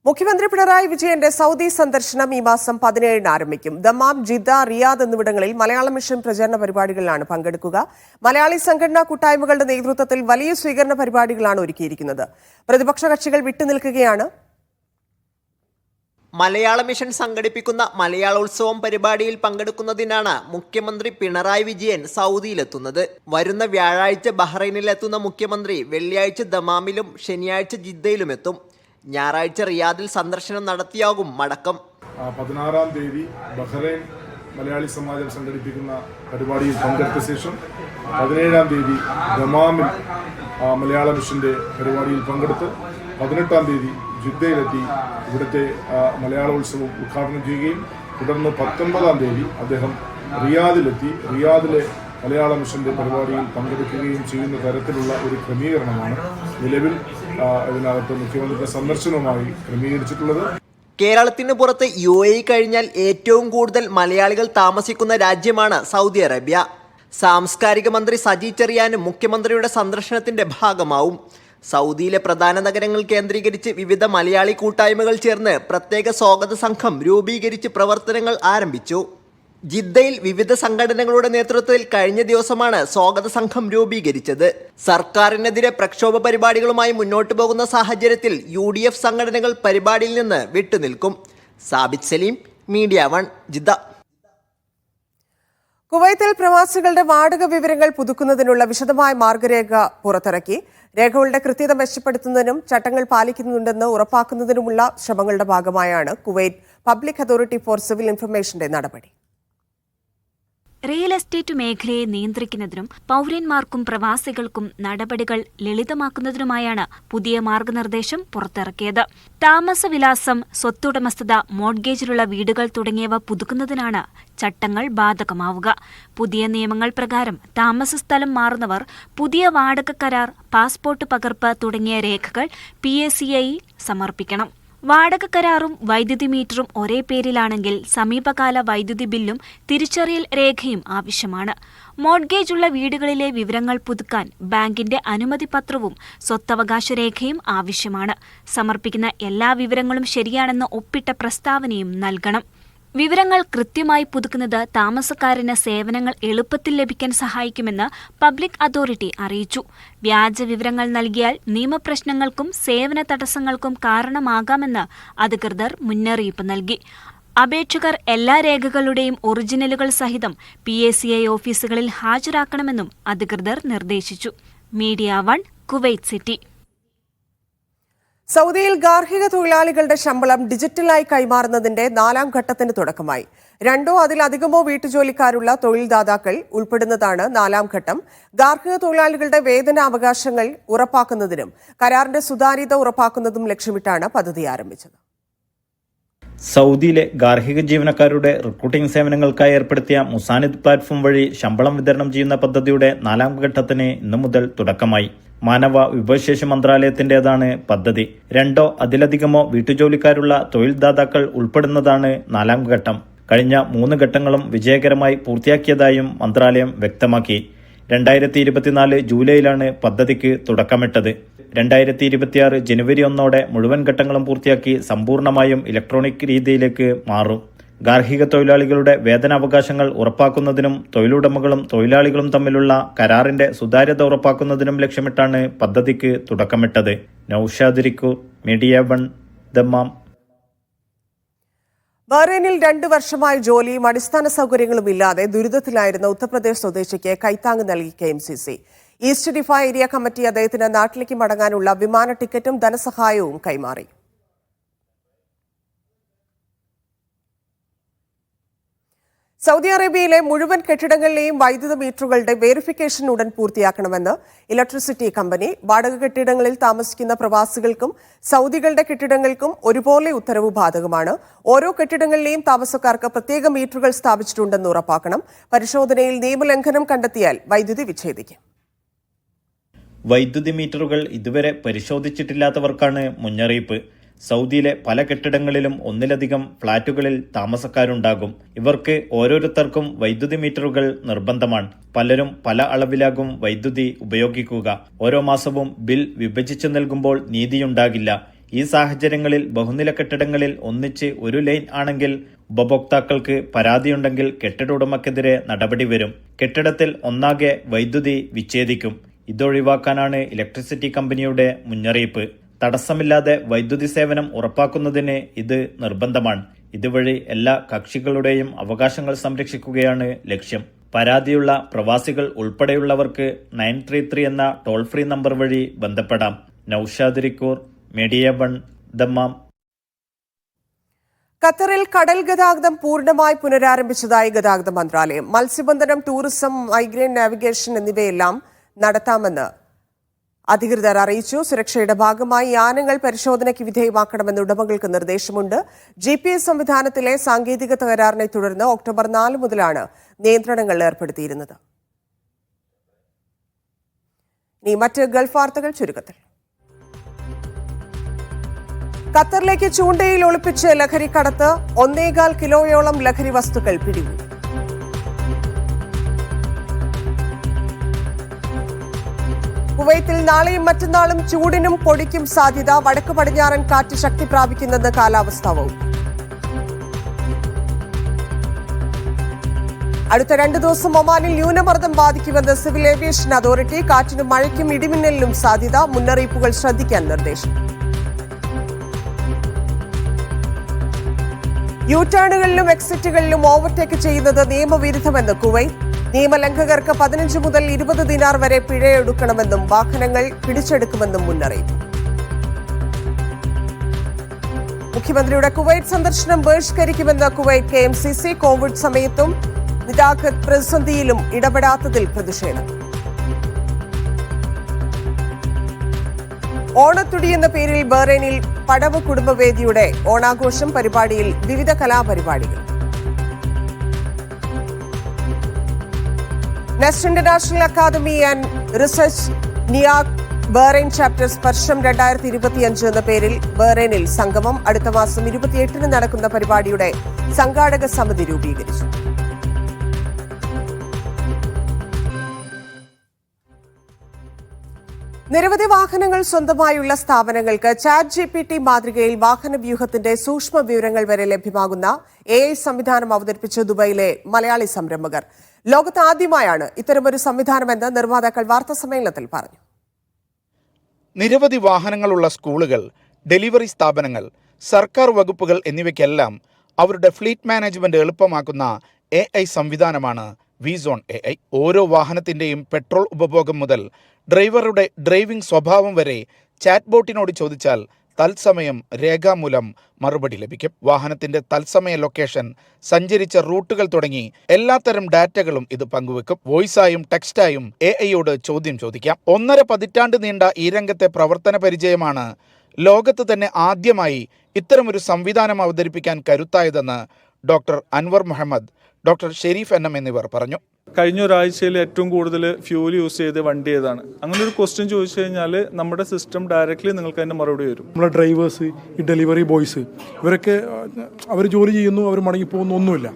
മുഖ്യമന്ത്രി പിണറായി വിജയന്റെ സൗദി സന്ദർശനം ഈ മാസം 17 ആരംഭിക്കും. ദമാം, ജിദ്ദ, റിയാദ് എന്നിവിടങ്ങളിൽ മലയാള മിഷൻ പ്രചരണ പരിപാടികളിലാണ് പങ്കെടുക്കുക. മലയാളി സംഘടനാ കൂട്ടായ്മകളുടെ നേതൃത്വത്തിൽ വലിയ സ്വീകരണ പരിപാടികളാണ് ഒരുക്കിയിരിക്കുന്നത്. പ്രതിപക്ഷ കക്ഷികൾ വിട്ടുനിൽക്കുകയാണ്. മലയാള മിഷൻ സംഘടിപ്പിക്കുന്ന മലയാളോത്സവം പരിപാടിയിൽ പങ്കെടുക്കുന്നതിനാണ് മുഖ്യമന്ത്രി പിണറായി വിജയൻ സൗദിയിലെത്തുന്നത്. വരുന്ന വ്യാഴാഴ്ച ബഹ്റൈനിലെത്തുന്ന മുഖ്യമന്ത്രി വെള്ളിയാഴ്ച ദമാമിലും ശനിയാഴ്ച ജിദ്ദയിലും എത്തും. ഞായറാഴ്ച റിയാദിൽ സന്ദർശനം നടത്തിയാകും മടക്കം. 16-ാം തീയതി ബഹ്റൈൻ മലയാളി സമാജം സംഘടിപ്പിക്കുന്ന പരിപാടിയിൽ പങ്കെടുത്ത ശേഷം 17-ാം തീയതി ദമാമിൽ മലയാള മിഷന്റെ പരിപാടിയിൽ പങ്കെടുത്ത് 18-ാം തീയതി ജിദ്ദയിലെത്തി ഇവിടുത്തെ മലയാളോത്സവം ഉദ്ഘാടനം ചെയ്യുകയും തുടർന്ന് 19-ാം തീയതി അദ്ദേഹം റിയാദിലെത്തി റിയാദിലെ മലയാള മിഷന്റെ പരിപാടിയിൽ പങ്കെടുക്കുകയും ചെയ്യുന്ന തരത്തിലുള്ള ഒരു ക്രമീകരണമാണ് നിലവിൽ ഇതിനകത്ത് മുഖ്യമന്ത്രിയുടെ സന്ദർശനവുമായി ക്രമീകരിച്ചിട്ടുള്ളത്. കേരളത്തിന് പുറത്ത് UAE കഴിഞ്ഞാൽ ഏറ്റവും കൂടുതൽ മലയാളികൾ താമസിക്കുന്ന രാജ്യമാണ് സൗദി അറേബ്യ. സാംസ്കാരിക മന്ത്രി സജി ചെറിയാനും മുഖ്യമന്ത്രിയുടെ സന്ദർശനത്തിന്റെ ഭാഗമാവും. സൗദിയിലെ പ്രധാന നഗരങ്ങൾ കേന്ദ്രീകരിച്ച് വിവിധ മലയാളി കൂട്ടായ്മകൾ ചേർന്ന് പ്രത്യേക സ്വാഗത സംഘം രൂപീകരിച്ച് പ്രവർത്തനങ്ങൾ ആരംഭിച്ചു. ജിദ്ദയിൽ വിവിധ സംഘടനകളുടെ നേതൃത്വത്തിൽ കഴിഞ്ഞ ദിവസമാണ് സ്വാഗത സംഘം രൂപീകരിച്ചത്. സർക്കാരിനെതിരെ പ്രക്ഷോഭ പരിപാടികളുമായി മുന്നോട്ടു പോകുന്ന സാഹചര്യത്തിൽ UDF സംഘടനകൾ പരിപാടിയിൽ നിന്ന് വിട്ടുനിൽക്കും. Sabith Saleem, media 1 Jeddah. കുവൈത്തിൽ പ്രവാസികളുടെ വാടക വിവരങ്ങൾ പുതുക്കുന്നതിനുള്ള വിശദമായ മാർഗരേഖ പുറത്തിറക്കി. രേഖകളുടെ കൃത്യത മെച്ചപ്പെടുത്തുന്നതിനും ചട്ടങ്ങൾ പാലിക്കുന്നുണ്ടെന്ന് ഉറപ്പാക്കുന്നതിനുമുള്ള ശ്രമങ്ങളുടെ ഭാഗമായാണ് Kuwait public authority for civil ഇൻഫർമേഷന്റെ നടപടി. റിയൽ എസ്റ്റേറ്റ് മേഖലയെ നിയന്ത്രിക്കുന്നതിനും പൗരന്മാർക്കും പ്രവാസികൾക്കും നടപടികൾ ലളിതമാക്കുന്നതിനുമായാണ് പുതിയ മാർഗനിർദ്ദേശം പുറത്തിറക്കിയത്. താമസവിലാസം, സ്വത്തുടമസ്ഥത, മോർഗേജിലുള്ള വീടുകൾ തുടങ്ങിയവ പുതുക്കുന്നതിനാണ് ചട്ടങ്ങൾ ബാധകമാവുക. പുതിയ നിയമങ്ങൾ പ്രകാരം താമസസ്ഥലം മാറുന്നവർ പുതിയ വാടക കരാർ, പാസ്പോർട്ട് പകർപ്പ് തുടങ്ങിയ രേഖകൾ PACI സമർപ്പിക്കണം. വാടക കരാറും വൈദ്യുതി മീറ്ററും ഒരേ പേരിലാണെങ്കിൽ സമീപകാല വൈദ്യുതി ബില്ലും തിരിച്ചറിയൽ രേഖയും ആവശ്യമാണ്. മോർഗേജ് ഉള്ള വീടുകളിലെ വിവരങ്ങൾ പുതുക്കാൻ ബാങ്കിന്റെ അനുമതിപത്രവും സ്വത്തവകാശ രേഖയും ആവശ്യമാണ്. സമർപ്പിക്കുന്ന എല്ലാ വിവരങ്ങളും ശരിയാണെന്ന് ഒപ്പിട്ട പ്രസ്താവനയും നൽകണം. വിവരങ്ങൾ കൃത്യമായി പുതുക്കുന്നത് താമസക്കാരന് സേവനങ്ങൾ എളുപ്പത്തിൽ ലഭിക്കാൻ സഹായിക്കുമെന്ന് പബ്ലിക് അതോറിറ്റി അറിയിച്ചു. വ്യാജ വിവരങ്ങൾ നൽകിയാൽ നിയമപ്രശ്നങ്ങൾക്കും സേവന തടസ്സങ്ങൾക്കും കാരണമാകാമെന്ന് അധികൃതർ മുന്നറിയിപ്പ് നൽകി. അപേക്ഷകർ എല്ലാ രേഖകളുടെയും ഒറിജിനലുകൾ സഹിതം PACI ഓഫീസുകളിൽ ഹാജരാക്കണമെന്നും അധികൃതർ നിർദ്ദേശിച്ചു. Media 1 Kuwait city. സൗദിയിൽ ഗാർഹിക തൊഴിലാളികളുടെ ശമ്പളം ഡിജിറ്റലായി കൈമാറുന്നതിന്റെ 4ാം ഘട്ടത്തിന് തുടക്കമായി. 2 അതിലധികമോ വീട്ടുജോലിക്കാരുള്ള തൊഴിൽദാതാക്കൾ ഉൾപ്പെടുന്നതാണ് 4ാം ഘട്ടം. ഗാർഹിക തൊഴിലാളികളുടെ വേതനാവകാശങ്ങൾ ഉറപ്പാക്കുന്നതിനും കരാറിന്റെ സുതാര്യത ഉറപ്പാക്കുന്നതും ലക്ഷ്യമിട്ടാണ് പദ്ധതി ആരംഭിച്ചത്. സൗദിയിലെ ഗാർഹിക ജീവനക്കാരുടെ റിക്രൂട്ടിംഗ് സേവനങ്ങൾക്കായി ഏർപ്പെടുത്തിയ മുസാനിദ് പ്ലാറ്റ്ഫോം വഴി ശമ്പളം വിതരണം ചെയ്യുന്ന പദ്ധതിയുടെ 4ാം ഘട്ടത്തിന് ഇന്നു മുതൽ തുടക്കമായി. മാനവ വിഭവശേഷി മന്ത്രാലയത്തിന്റേതാണ് പദ്ധതി. 2 അതിലധികമോ വീട്ടുജോലിക്കാരുള്ള തൊഴിൽദാതാക്കൾ ഉൾപ്പെടുന്നതാണ് 4ാം ഘട്ടം. കഴിഞ്ഞ 3 ഘട്ടങ്ങളും വിജയകരമായി പൂർത്തിയാക്കിയതായും മന്ത്രാലയം വ്യക്തമാക്കി. 2024 ജൂലൈയിലാണ് പദ്ധതിക്ക് തുടക്കമിട്ടത്. 2026 ജനുവരി 1 മുഴുവൻ ഘട്ടങ്ങളും പൂർത്തിയാക്കി സമ്പൂർണമായും ഇലക്ട്രോണിക് രീതിയിലേക്ക് മാറും. ഗാർഹിക തൊഴിലാളികളുടെ വേതനാവകാശങ്ങൾ ഉറപ്പാക്കുന്നതിനും തൊഴിലുടമകളും തൊഴിലാളികളും തമ്മിലുള്ള കരാറിന്റെ സുതാര്യത ഉറപ്പാക്കുന്നതിനും ലക്ഷ്യമിട്ടാണ് പദ്ധതിക്ക് തുടക്കമിട്ടത്. Naushad റിക്കൂർ, media 1, Dammam. ബഹ്റൈനിൽ 2 വർഷമായി ജോലിയും അടിസ്ഥാന സൗകര്യങ്ങളും ഇല്ലാതെ ദുരിതത്തിലായിരുന്ന ഉത്തർപ്രദേശ് സ്വദേശിക്ക് കൈത്താങ് നൽകി KMCC. ഈസ്റ്റ് ഡിഫ ഏരിയ കമ്മിറ്റി അദ്ദേഹത്തിന് നാട്ടിലേക്ക് മടങ്ങാനുള്ള വിമാന ടിക്കറ്റും ധനസഹായവും കൈമാറി. സൗദി അറേബ്യയിലെ മുഴുവൻ കെട്ടിടങ്ങളിലെയും വൈദ്യുത മീറ്ററുകളുടെ വെരിഫിക്കേഷൻ ഉടൻ പൂർത്തിയാക്കണമെന്ന് ഇലക്ട്രിസിറ്റി കമ്പനി. വാടക കെട്ടിടങ്ങളിൽ താമസിക്കുന്ന പ്രവാസികൾക്കും സൗദികളുടെ കെട്ടിടങ്ങൾക്കും ഒരുപോലെ ഉത്തരവ് ബാധകമാണ്. ഓരോ കെട്ടിടങ്ങളിലെയും താമസക്കാർക്ക് പ്രത്യേക മീറ്ററുകൾ സ്ഥാപിച്ചിട്ടുണ്ടെന്ന് ഉറപ്പാക്കണം. പരിശോധനയിൽ നിയമലംഘനം കണ്ടെത്തിയാൽ വൈദ്യുതി വിച്ഛേദിക്കും. വൈദ്യുതി മീറ്ററുകൾ ഇതുവരെ പരിശോധിച്ചിട്ടില്ലാത്തവർക്കാണ് മുന്നറിയിപ്പ്. സൗദിയിലെ പല കെട്ടിടങ്ങളിലും ഒന്നിലധികം ഫ്ളാറ്റുകളിൽ താമസക്കാരുണ്ടാകും. ഇവർക്ക് ഓരോരുത്തർക്കും വൈദ്യുതി മീറ്ററുകൾ നിർബന്ധമാണ്. പലരും പല അളവിലാകും വൈദ്യുതി ഉപയോഗിക്കുക. ഓരോ മാസവും ബിൽ വിഭജിച്ചു നൽകുമ്പോൾ നീതിയുണ്ടാകില്ല. ഈ സാഹചര്യങ്ങളിൽ ബഹുനില കെട്ടിടങ്ങളിൽ ഒന്നിച്ച് ഒരു ലൈൻ ആണെങ്കിൽ ഉപഭോക്താക്കൾക്ക് പരാതിയുണ്ടെങ്കിൽ കെട്ടിട ഉടമക്കെതിരെ നടപടി വരും. കെട്ടിടത്തിൽ ഒന്നാകെ വൈദ്യുതി വിച്ഛേദിക്കും. ഇതൊഴിവാക്കാനാണ് ഇലക്ട്രിസിറ്റി കമ്പനിയുടെ മുന്നറിയിപ്പ്. തടസ്സമില്ലാതെ വൈദ്യുതി സേവനം ഉറപ്പാക്കുന്നതിന് ഇത് നിർബന്ധമാണ്. ഇതുവഴി എല്ലാ കക്ഷികളുടെയും അവകാശങ്ങൾ സംരക്ഷിക്കുകയാണ് ലക്ഷ്യം. പരാതിയുള്ള പ്രവാസികൾ ഉൾപ്പെടെയുള്ളവർക്ക് 933 എന്ന ടോൾ ഫ്രീ നമ്പർ വഴി ബന്ധപ്പെടാം. Naushad റിക്കൂർ, media 1, Dammam. ഖത്തറിൽ കടൽ ഗതാഗതം പൂർണ്ണമായി പുനരാരംഭിച്ചതായി ഗതാഗത മന്ത്രാലയം. മത്സ്യബന്ധനം, ടൂറിസം, മൈഗ്രേൻ നാവിഗേഷൻ എന്നിവയെല്ലാം നടത്താമെന്ന് അധികൃതർ അറിയിച്ചു. സുരക്ഷയുടെ ഭാഗമായി യാനങ്ങൾ പരിശോധനയ്ക്ക് വിധേയമാക്കണമെന്ന് ഉടമകൾക്ക് നിർദ്ദേശമുണ്ട്. GPS സംവിധാനത്തിലെ സാങ്കേതിക തകരാറിനെ തുടർന്ന് ഒക്ടോബർ 4 മുതലാണ് നിയന്ത്രണങ്ങൾ ഏർപ്പെടുത്തിയിരുന്നത്. ഇനി മറ്റ് ഗൾഫ് വാർത്തകൾ ചുരുക്കത്തിൽ. ഖത്തറിലേക്ക് ചൂണ്ടയിൽ ഒളിപ്പിച്ച് ലഹരിക്കടത്ത്. 1.25 കിലോയോളം ലഹരി വസ്തുക്കൾ പിടികൂടി. കുവൈത്തിൽ നാളെയും മറ്റന്നാളും ചൂടിനും പൊടിക്കും സാധ്യത. വടക്ക് പടിഞ്ഞാറൻ കാറ്റ് ശക്തി പ്രാപിക്കുന്നെന്ന് കാലാവസ്ഥാ വകുപ്പ്. അടുത്ത 2 ദിവസം ഒമാനിൽ ന്യൂനമർദ്ദം ബാധിക്കുമെന്ന് സിവിൽ ഏവിയേഷൻ അതോറിറ്റി. കാറ്റിനും മഴയ്ക്കും ഇടിമിന്നലിനും സാധ്യത. മുന്നറിയിപ്പുകൾ ശ്രദ്ധിക്കാൻ നിർദ്ദേശം. യൂടേണുകളിലും എക്സിറ്റുകളിലും ഓവർടേക്ക് ചെയ്യുന്നത് നിയമവിരുദ്ധമെന്ന് കുവൈറ്റ്. നിയമലംഘകർക്ക് 15 മുതൽ 20 ദിനാർ വരെ പിഴയൊടുക്കണമെന്നും വാഹനങ്ങൾ പിടിച്ചെടുക്കുമെന്നും മുന്നറിയിപ്പ്. മുഖ്യമന്ത്രിയുടെ കുവൈറ്റ് സന്ദർശനം ബഹിഷ്കരിക്കുമെന്ന് കുവൈറ്റ് KMCC. കോവിഡ് സമയത്തും നിതാഖത്ത് പ്രതിസന്ധിയിലും ഇടപെടാത്തതിൽ പ്രതിഷേധം. ഓണത്തുടി എന്ന പേരിൽ ബഹ്റൈനിൽ പടവ് കുടുംബവേദിയുടെ ഓണാഘോഷം. പരിപാടിയിൽ വിവിധ കലാപരിപാടികൾ. Nest International academy and research നിയാക് ബഹ്റൈൻ ചാപ്റ്റർ സ്പർശം 2025 എന്ന പേരിൽ ബഹ്റൈനിൽ സംഗമം. അടുത്ത മാസം 28-ന് നടക്കുന്ന പരിപാടിയുടെ സംഘാടക സമിതി രൂപീകരിച്ചു. നിരവധി വാഹനങ്ങൾ സ്വന്തമായുള്ള സ്ഥാപനങ്ങൾക്ക് ChatGPT മാതൃകയിൽ വാഹന വ്യൂഹത്തിന്റെ സൂക്ഷ്മ വിവരങ്ങൾ വരെ ലഭ്യമാകുന്ന AI സംവിധാനം അവതരിപ്പിച്ച ദുബൈയിലെ മലയാളി സംരംഭകർ. ലോകത്ത് ആദ്യമായാണ് ഇത്തരമൊരു സംവിധാനമെന്ന് നിർമ്മാതാക്കൾ വാർത്താസമ്മേളനത്തിൽ പറഞ്ഞു. നിരവധി വാഹനങ്ങളുള്ള സ്കൂളുകൾ, ഡെലിവറി സ്ഥാപനങ്ങൾ, സർക്കാർ വകുപ്പുകൾ എന്നിവയ്ക്കെല്ലാം അവരുടെ ഫ്ലീറ്റ് മാനേജ്മെന്റ് എളുപ്പമാക്കുന്ന AI സംവിധാനമാണ് വിസോൺ AI. ഓരോ വാഹനത്തിൻ്റെയും പെട്രോൾ ഉപഭോഗം മുതൽ ഡ്രൈവറുടെ ഡ്രൈവിംഗ് സ്വഭാവം വരെ ചാറ്റ് ബോട്ടിനോട് ചോദിച്ചാൽ തത്സമയം രേഖാമൂലം മറുപടി ലഭിക്കും. വാഹനത്തിന്റെ തത്സമയ ലൊക്കേഷൻ, സഞ്ചരിച്ച റൂട്ടുകൾ തുടങ്ങി എല്ലാത്തരം ഡാറ്റകളും ഇത് പങ്കുവെക്കും. വോയിസായും ടെക്സ്റ്റായും AIയോട് ചോദ്യം ചോദിക്കാം. 1.5 പതിറ്റാണ്ട് നീണ്ട ഈ രംഗത്തെ പ്രവർത്തന പരിചയമാണ് ലോകത്ത് തന്നെ ആദ്യമായി ഇത്തരമൊരു സംവിധാനം അവതരിപ്പിക്കാൻ കരുത്തായതെന്ന് doctor Anwar Muhammad, doctor Shareef NM എന്നിവർ പറഞ്ഞു. കഴിഞ്ഞ ഒരാഴ്ചയിൽ ഏറ്റവും കൂടുതൽ ഫ്യൂൽ യൂസ് ചെയ്ത് വണ്ടി ഏതാണ്? അങ്ങനെ ഒരു ക്വസ്റ്റ്യൻ ചോദിച്ചു കഴിഞ്ഞാൽ നമ്മുടെ സിസ്റ്റം ഡയറക്റ്റ്ലി നിങ്ങൾക്ക് അതിൻ്റെ മറുപടി വരും. നമ്മളെ ഡ്രൈവേഴ്സ്, ഈ ഡെലിവറി ബോയ്സ്, ഇവരൊക്കെ അവർ ജോലി ചെയ്യുന്നു, അവർ മടങ്ങിപ്പോകുന്നു, ഒന്നുമില്ല,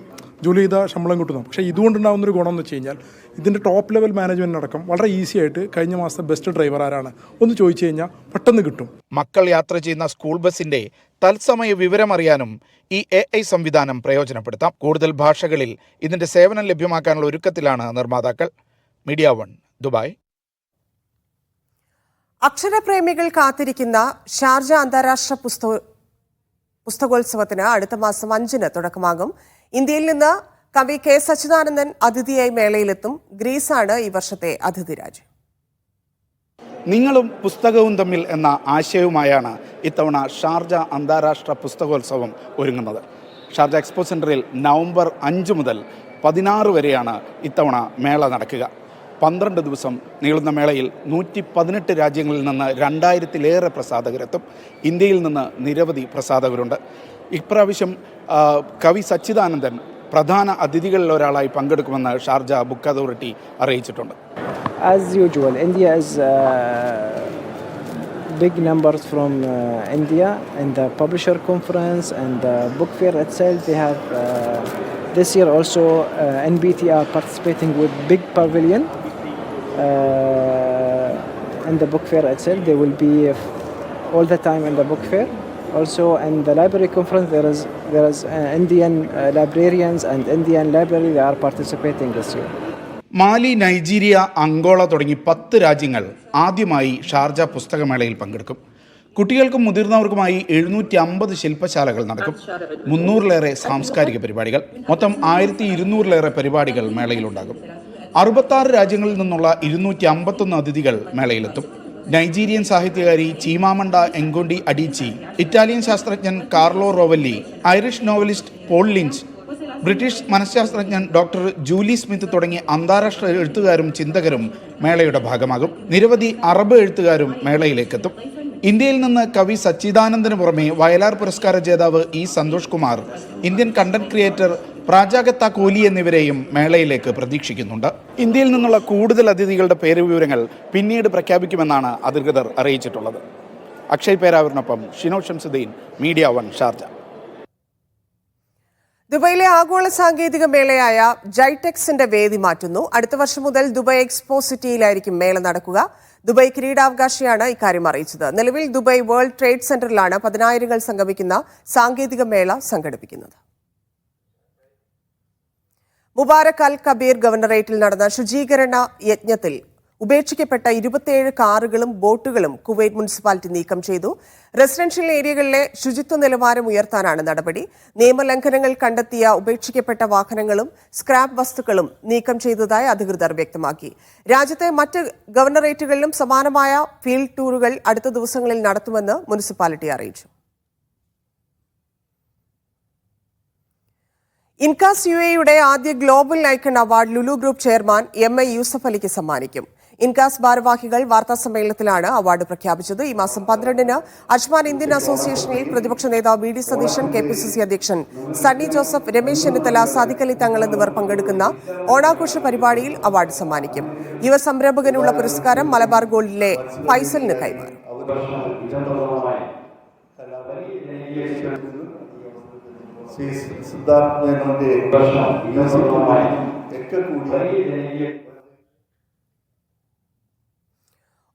ജോലി ചെയ്താൽ ശമ്പളം കിട്ടുന്നു. പക്ഷേ ഇതുകൊണ്ടുണ്ടാകുന്നൊരു ഗുണം എന്ന് വെച്ച് കഴിഞ്ഞാൽ ഇതിൻ്റെ ടോപ്പ് ലെവൽ മാനേജ്മെൻറ്റ് അടക്കം വളരെ ഈസി ആയിട്ട് കഴിഞ്ഞ മാസത്തെ ബെസ്റ്റ് ഡ്രൈവർ ആരാണ് ഒന്ന് ചോദിച്ചു കഴിഞ്ഞാൽ പെട്ടെന്ന് കിട്ടും. മക്കൾ യാത്ര ചെയ്യുന്ന സ്കൂൾ ബസിന്റെ തത്സമയ വിവരമറിയാനും ഈ AI സംവിധാനം പ്രയോജനപ്പെടുത്താം. കൂടുതൽ ഭാഷകളിൽ ഇതിന്റെ സേവനം ലഭ്യമാക്കാനുള്ള ഒരുക്കത്തിലാണ് നിർമ്മാതാക്കൾ. Media 1 Dubai. അക്ഷരപ്രേമികൾ കാത്തിരിക്കുന്ന ഷാർജ അന്താരാഷ്ട്ര പുസ്തകോത്സവത്തിന് അടുത്ത മാസം 5-ന് തുടക്കമാകും. ഇന്ത്യയിൽ നിന്ന് കവി K. സച്ചിദാനന്ദൻ അതിഥിയായി മേളയിലെത്തും. ഗ്രീസാണ് ഈ വർഷത്തെ അതിഥി രാജ്യം. നിങ്ങളും പുസ്തകവും തമ്മിൽ എന്ന ആശയവുമായാണ് ഇത്തവണ ഷാർജ അന്താരാഷ്ട്ര പുസ്തകോത്സവം ഒരുങ്ങുന്നത്. ഷാർജ എക്സ്പോ സെൻറ്ററിൽ നവംബർ 5 മുതൽ 16 വരെയാണ് ഇത്തവണ മേള നടക്കുക. 12 ദിവസം നീളുന്ന മേളയിൽ 118 രാജ്യങ്ങളിൽ നിന്ന് 2000-ലേറെ പ്രസാധകരെത്തും. ഇന്ത്യയിൽ നിന്ന് നിരവധി പ്രസാധകരുണ്ട്. ഇപ്രാവശ്യം കവി സച്ചിദാനന്ദൻ പ്രധാന അതിഥികളിൽ ഒരാളായി പങ്കെടുക്കുമെന്ന് ഷാർജ ബുക്ക് അതോറിറ്റി അറിയിച്ചിട്ടുണ്ട്. As usual, India is big numbers from India and the publisher conference and the book fair itself. They have this year also NBT are participating with big pavilion in the book fair itself. They will be all the time in the book fair. Also in the library conference there is Indian librarians and Indian library they are participating this year. Mali, Nigeria, Angola തുടങ്ങി 10 രാജ്യങ്ങൾ ആദ്യമായി Sharjah പുസ്തകമേളയിൽ പങ്കെടുക്കും. കുട്ടികൾക്കും മുതിർന്നവർക്കുമായി 750 ശില്പശാലകൾ നടക്കും. 300-ലേറെ സാംസ്കാരിക പരിപാടികൾ, മൊത്തം 1200-ലേറെ പരിപാടികൾ മേളയിലുണ്ടാകും. 66 രാജ്യങ്ങളിൽ നിന്നുള്ള 251 അതിഥികൾ മേളയിലെത്തും. നൈജീരിയൻ സാഹിത്യകാരി ചീമാമണ്ട എങ്കോണ്ടി അഡീച്ചി, ഇറ്റാലിയൻ ശാസ്ത്രജ്ഞൻ Carlo Rovelli, Irish novelist Paul Lynch, British മനഃശാസ്ത്രജ്ഞൻ ഡോക്ടർ ജൂലി സ്മിത്ത് തുടങ്ങിയ അന്താരാഷ്ട്ര എഴുത്തുകാരും ചിന്തകരും മേളയുടെ ഭാഗമാകും. നിരവധി അറബ് എഴുത്തുകാരും മേളയിലേക്കെത്തും. ഇന്ത്യയിൽ നിന്ന് കവി സച്ചിദാനന്ദന് പുറമെ വയലാർ പുരസ്കാര ജേതാവ് E. Santhosh Kumar, Indian content creator Prajakta Koli എന്നിവരെയും മേളയിലേക്ക് പ്രതീക്ഷിക്കുന്നുണ്ട്. ഇന്ത്യയിൽ നിന്നുള്ള കൂടുതൽ അതിഥികളുടെ പേര് വിവരങ്ങൾ പിന്നീട് പ്രഖ്യാപിക്കുമെന്നാണ് അധികൃതർ അറിയിച്ചിട്ടുള്ളത്. അക്ഷയ് പേരാവൂരിനൊപ്പം ഷിനോ ഷംസുദ്ദീൻ, മീഡിയ 1 ഷാർജ. ദുബൈയിലെ ആഗോള സാങ്കേതിക മേളയായ ജൈടെക്സിന്റെ വേദി മാറ്റുന്നു. അടുത്ത വർഷം മുതൽ ദുബായ് എക്സ്പോ സിറ്റിയിലായിരിക്കും മേള നടക്കുക. ദുബായ് കിരീടാവകാശിയാണ് ഇക്കാര്യം അറിയിച്ചത്. നിലവിൽ ദുബായ് വേൾഡ് ട്രേഡ് സെന്ററിലാണ് 10,000-ങ്ങൾ സംഗമിക്കുന്ന സാങ്കേതിക മേള സംഘടിപ്പിക്കുന്നത്. മുബാറക് അൽ കബീർ ഗവർണറേറ്റിൽ നടന്ന ശുചീകരണ യജ്ഞത്തിൽ ഉപേക്ഷിക്കപ്പെട്ട 27 കാറുകളും ബോട്ടുകളും കുവൈറ്റ് മുനിസിപ്പാലിറ്റി നീക്കം ചെയ്തു. റെസിഡൻഷ്യൽ ഏരിയകളിലെ ശുചിത്വ നിലവാരം ഉയർത്താനാണ് നടപടി. നിയമലംഘനങ്ങൾ കണ്ടെത്തിയ ഉപേക്ഷിക്കപ്പെട്ട വാഹനങ്ങളും സ്ക്രാപ്പ് വസ്തുക്കളും നീക്കം ചെയ്തതായി അധികൃതർ വ്യക്തമാക്കി. രാജ്യത്തെ മറ്റ് ഗവർണറേറ്റുകളിലും സമാനമായ ഫീൽഡ് ടൂറുകൾ അടുത്ത ദിവസങ്ങളിൽ നടത്തുമെന്ന് മുനിസിപ്പാലിറ്റി അറിയിച്ചു. ഇൻകാസ് UAEയുടെ ആദ്യ global icon award Lulu group chairman MA Yusuf അലിക്ക് സമ്മാനിക്കും. ഇൻകാസ് ഭാരവാഹികൾ വാർത്താ സമ്മേളനത്തിലാണ് അവാർഡ് പ്രഖ്യാപിച്ചത്. ഈ മാസം 12-ന് അജ്മാൻ ഇന്ത്യൻ അസോസിയേഷനിൽ പ്രതിപക്ഷ നേതാവ് വി ഡി സതീശൻ, KPCC അധ്യക്ഷൻ സണ്ണി ജോസഫ്, രമേശ് ചെന്നിത്തല, സാദിഖ് അലി തങ്ങൾ എന്നിവർ പങ്കെടുക്കുന്ന ഓണാഘോഷ പരിപാടിയിൽ അവാർഡ് സമ്മാനിക്കും. യുവ സംരംഭകനുള്ള പുരസ്കാരം മലബാർ ഗോൾഡിലെ ഫൈസലിന് കൈമാറും.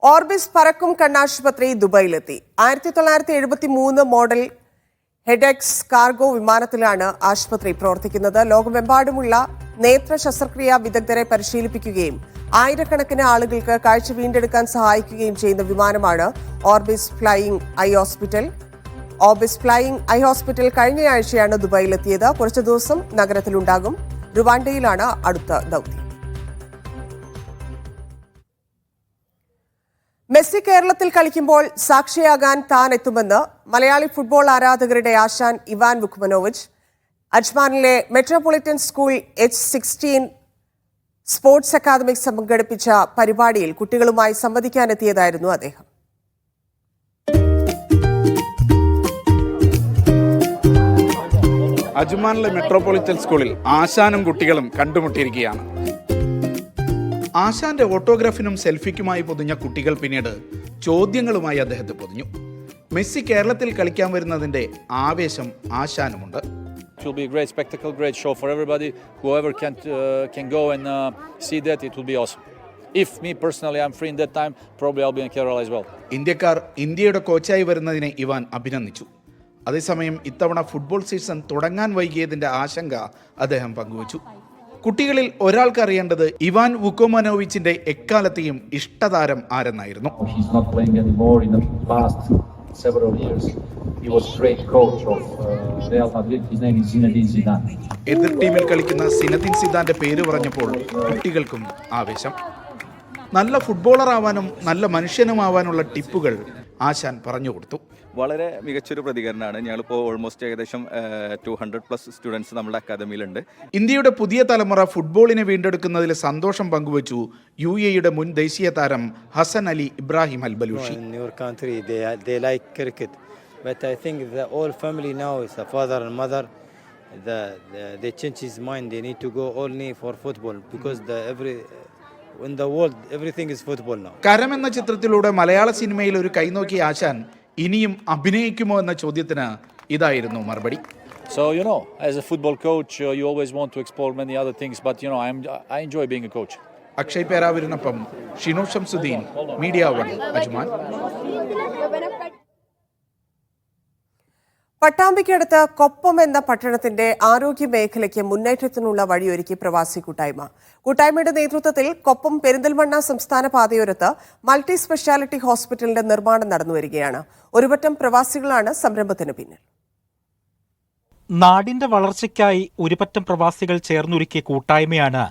ഓർബിസ് പറക്കും കണ്ണാശുപത്രി ദുബൈയിലെത്തി. 1973 മോഡൽ ഹെഡെക്സ് കാർഗോ വിമാനത്തിലാണ് ആശുപത്രി പ്രവർത്തിക്കുന്നത്. ലോകമെമ്പാടുമുള്ള നേത്ര ശസ്ത്രക്രിയാ വിദഗ്ധരെ പരിശീലിപ്പിക്കുകയും ആയിരക്കണക്കിന് ആളുകൾക്ക് കാഴ്ച വീണ്ടെടുക്കാൻ സഹായിക്കുകയും ചെയ്യുന്ന വിമാനമാണ് Orbis flying eye hospital. Orbis flying eye hospital കഴിഞ്ഞയാഴ്ചയാണ് ദുബൈയിലെത്തിയത്. കുറച്ചു ദിവസം നഗരത്തിലുണ്ടാകും. റുവാണ്ടയിലാണ് അടുത്ത ദൗത്യം. മെസ്സി കേരളത്തിൽ കളിക്കുമ്പോൾ സാക്ഷിയാകാൻ താൻ എത്തുമെന്ന് മലയാളി ഫുട്ബോൾ ആരാധകരുടെ ആശാൻ ഇവാൻ വുക്മനോവിച്ച്. അജ്മാനിലെ metropolitan school H16 sports academy സംഘടിപ്പിച്ച പരിപാടിയിൽ കുട്ടികളുമായി സംവദിക്കാനെത്തിയതായിരുന്നു അദ്ദേഹം. അജ്മാനിലെ മെട്രോപൊളിറ്റൻ സ്കൂളിൽ ആശാനും കുട്ടികളും കണ്ടുമുട്ടിയിരിക്കുകയാണ്. ആശാന്റെ ഓട്ടോഗ്രാഫിനും സെൽഫിക്കുമായി പൊതിഞ്ഞ കുട്ടികൾ പിന്നീട് ചോദ്യങ്ങളുമായി അദ്ദേഹത്തെ പൊതിഞ്ഞു. മെസ്സി കേരളത്തിൽ കളിക്കാൻ വരുന്നതിന്റെ ആവേശം ആശാനുമുണ്ട്. It will be a great spectacle, great show for everybody. Whoever can go and see that, it will be awesome. If me personally I'm free in that time, probably I'll be in Kerala as well. ഇന്ത്യക്കാർ ഇന്ത്യയുടെ കോച്ചായി വരുന്നതിനെ Ivan അഭിനന്ദിച്ചു. അതേസമയം ഇത്തവണ football season തുടങ്ങാൻ വൈകിയതിന്റെ ആശങ്ക അദ്ദേഹം പങ്കുവച്ചു. കുട്ടികളിൽ ഒരാൾക്ക് അറിയേണ്ടത് ഇവാൻ വുക്കോമനോവിച്ചിന്റെ എക്കാലത്തെയും ഇഷ്ടതാരം ആരെന്നായിരുന്നു. എതിർ ടീമിൽ കളിക്കുന്ന സിനദിൻ സിദാന്റെ പേര് പറഞ്ഞപ്പോൾ കുട്ടികൾക്കും ആവേശം. നല്ല ഫുട്ബോളർ ആവാനും നല്ല മനുഷ്യനുമാവാനുള്ള ടിപ്പുകൾ ആശാൻ പറഞ്ഞു കൊടുത്തു. വളരെ മികച്ചൊരു പ്രതികരണമാണ്. ഞങ്ങളിപ്പോൾ ഓൾമോസ്റ്റ് ഏകദേശം 200+ സ്റ്റുഡൻസ് നമ്മുടെ അക്കാദമിയിലുണ്ട്. ഇന്ത്യയുടെ പുതിയ തലമുറ ഫുട്ബോളിനെ വീണ്ടെടുക്കുന്നതിൽ സന്തോഷം പങ്കുവച്ചു UAE മുൻ ദേശീയ താരം ഹസൻ അലി ഇബ്രാഹിം അൽ Balushi. But I think the whole family now is a father and mother. They change his mind. They need to go only for football because in the world everything is football now. കരം എന്ന ചിത്രത്തിലൂടെ മലയാള സിനിമയിൽ ഒരു കൈനോക്കിയ ആശാൻ ഇനിയും അഭിനയിക്കുമോ എന്ന ചോദ്യത്തിന് ഇതായിരുന്നു മറുപടി. So as a football coach, you always want to explore many other things, but I enjoy being a coach. Akshay പേരാവൂരിനൊപ്പം ഷിനു ഷംസുദ്ദീൻ, മീഡിയ 1, അജ്മാൻ. പട്ടാമ്പിക്കടുത്ത് കൊപ്പം എന്ന പട്ടണത്തിന്റെ ആരോഗ്യ മേഖലയ്ക്ക് മുന്നേറ്റത്തിനുള്ള വഴിയൊരുക്കി പ്രവാസി കൂട്ടായ്മ. കൂട്ടായ്മയുടെ നേതൃത്വത്തിൽ കൊപ്പം പെരിന്തൽമണ്ണ സംസ്ഥാന പാതയോരത്ത് മൾട്ടി സ്പെഷ്യാലിറ്റി ഹോസ്പിറ്റലിന്റെ നിർമ്മാണം നടന്നുവരികയാണ്. ഒരുപറ്റം പ്രവാസികളാണ് സംരംഭത്തിന് പിന്നിൽ. നാടിന്റെ വളർച്ചയ്ക്കായി ഒരുപറ്റം പ്രവാസികൾ ചേർന്നൊരുക്കിയ കൂട്ടായ്മയാണ്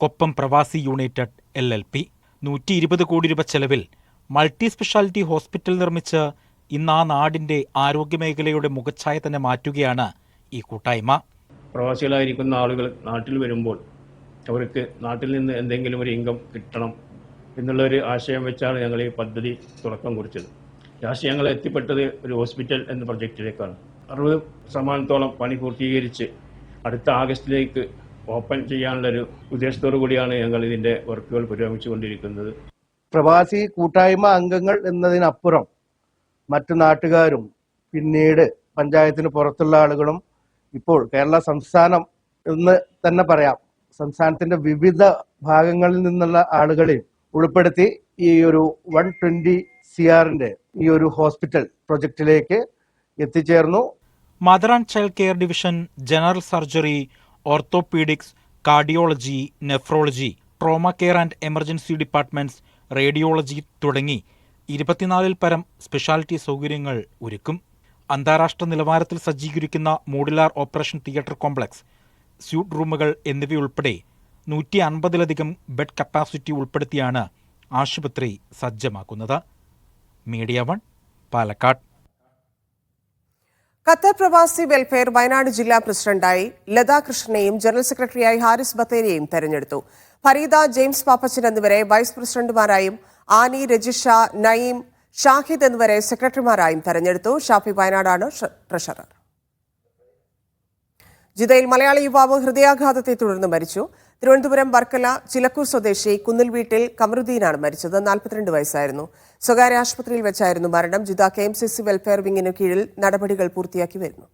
കൊപ്പം പ്രവാസി യുണൈറ്റഡ് LLP. 120 കോടി രൂപ ചെലവിൽ മൾട്ടി സ്പെഷ്യാലിറ്റി ഹോസ്പിറ്റൽ നിർമ്മിച്ച് ഇന്ന് ആ നാടിന്റെ ആരോഗ്യമേഖലയുടെ മുഖച്ഛായ തന്നെ മാറ്റുകയാണ് ഈ കൂട്ടായ്മ. പ്രവാസികളായിരിക്കുന്ന ആളുകൾ നാട്ടിൽ വരുമ്പോൾ അവർക്ക് നാട്ടിൽ നിന്ന് എന്തെങ്കിലും ഒരു ഇൻകം കിട്ടണം എന്നുള്ളൊരു ആശയം വെച്ചാണ് ഞങ്ങൾ ഈ പദ്ധതി തുടക്കം കുറിച്ചത്. ഈ ആശയങ്ങൾ എത്തിപ്പെട്ടത് ഒരു ഹോസ്പിറ്റൽ എന്ന പ്രൊജക്റ്റിലേക്കാണ്. 60% പണി പൂർത്തീകരിച്ച് അടുത്ത ആഗസ്റ്റിലേക്ക് ഓപ്പൺ ചെയ്യാനുള്ളൊരു ഉദ്ദേശത്തോടു കൂടിയാണ് ഞങ്ങൾ ഇതിൻ്റെ വർക്കുകൾ പുരോഗമിച്ചുകൊണ്ടിരിക്കുന്നത്. പ്രവാസി കൂട്ടായ്മ അംഗങ്ങൾ എന്നതിനപ്പുറം മറ്റു നാട്ടുകാരും പിന്നീട് പഞ്ചായത്തിന് പുറത്തുള്ള ആളുകളും ഇപ്പോൾ കേരള സംസ്ഥാനം എന്ന് തന്നെ പറയാം, സംസ്ഥാനത്തിന്റെ വിവിധ ഭാഗങ്ങളിൽ നിന്നുള്ള ആളുകളെ ഉൾപ്പെടുത്തി ഈ ഒരു 120 CR ഈ ഒരു ഹോസ്പിറ്റൽ പ്രൊജക്റ്റിലേക്ക് എത്തിച്ചേർന്നു. Mother and child care division, general surgery, orthopaedics, cardiology, nephrology, trauma care and emergency departments, radiology തുടങ്ങി 24-ൽ പരം സ്പെഷ്യാലിറ്റി സൗകര്യങ്ങൾ ഒരുക്കും. അന്താരാഷ്ട്ര നിലവാരത്തിൽ സജ്ജീകരിക്കുന്ന modular operation theatre complex, suite റൂമുകൾ എന്നിവയുൾപ്പെടെ 150-ലധികം ബെഡ് കപ്പാസിറ്റി ഉൾപ്പെടുത്തിയാണ് ആശുപത്രി സജ്ജമാക്കുന്നത്. മീഡിയ 1, പാലക്കാട്. ഖത്തർ പ്രവാസി വെൽഫെയർ വയനാട് ജില്ലാ പ്രസിഡന്റായി ലതാ കൃഷ്ണനെയും ജനറൽ സെക്രട്ടറിയായി ഹാരിസ് ബത്തേരിയെയും തെരഞ്ഞെടുത്തു. ഫരീദ, ജെയിംസ് പാപ്പച്ചൻ എന്നിവരെ വൈസ് പ്രസിഡന്റുമാരായും ആനി, രജിഷ, നയീം, ഷാഹിദ് എന്നിവരെ സെക്രട്ടറിമാരായും തെരഞ്ഞെടുത്തു. ഷാഫി വയനാടാണ് ട്രഷറർ. ജിദ്ദയിൽ മലയാളി യുവാവ് ഹൃദയാഘാതത്തെ തുടർന്ന് മരിച്ചു. തിരുവനന്തപുരം വർക്കല ചിലക്കൂർ സ്വദേശി കുന്നിൽ വീട്ടിൽ കമറുദ്ദീനാണ് മരിച്ചത്. 42 വയസ്സായിരുന്നു. സ്വകാര്യ ആശുപത്രിയിൽ വെച്ചായിരുന്നു മരണം. ജിദ്ദ KMCC വെൽഫെയർ വിങ്ങിനു കീഴിൽ നടപടികൾ പൂർത്തിയാക്കി വരുന്നു.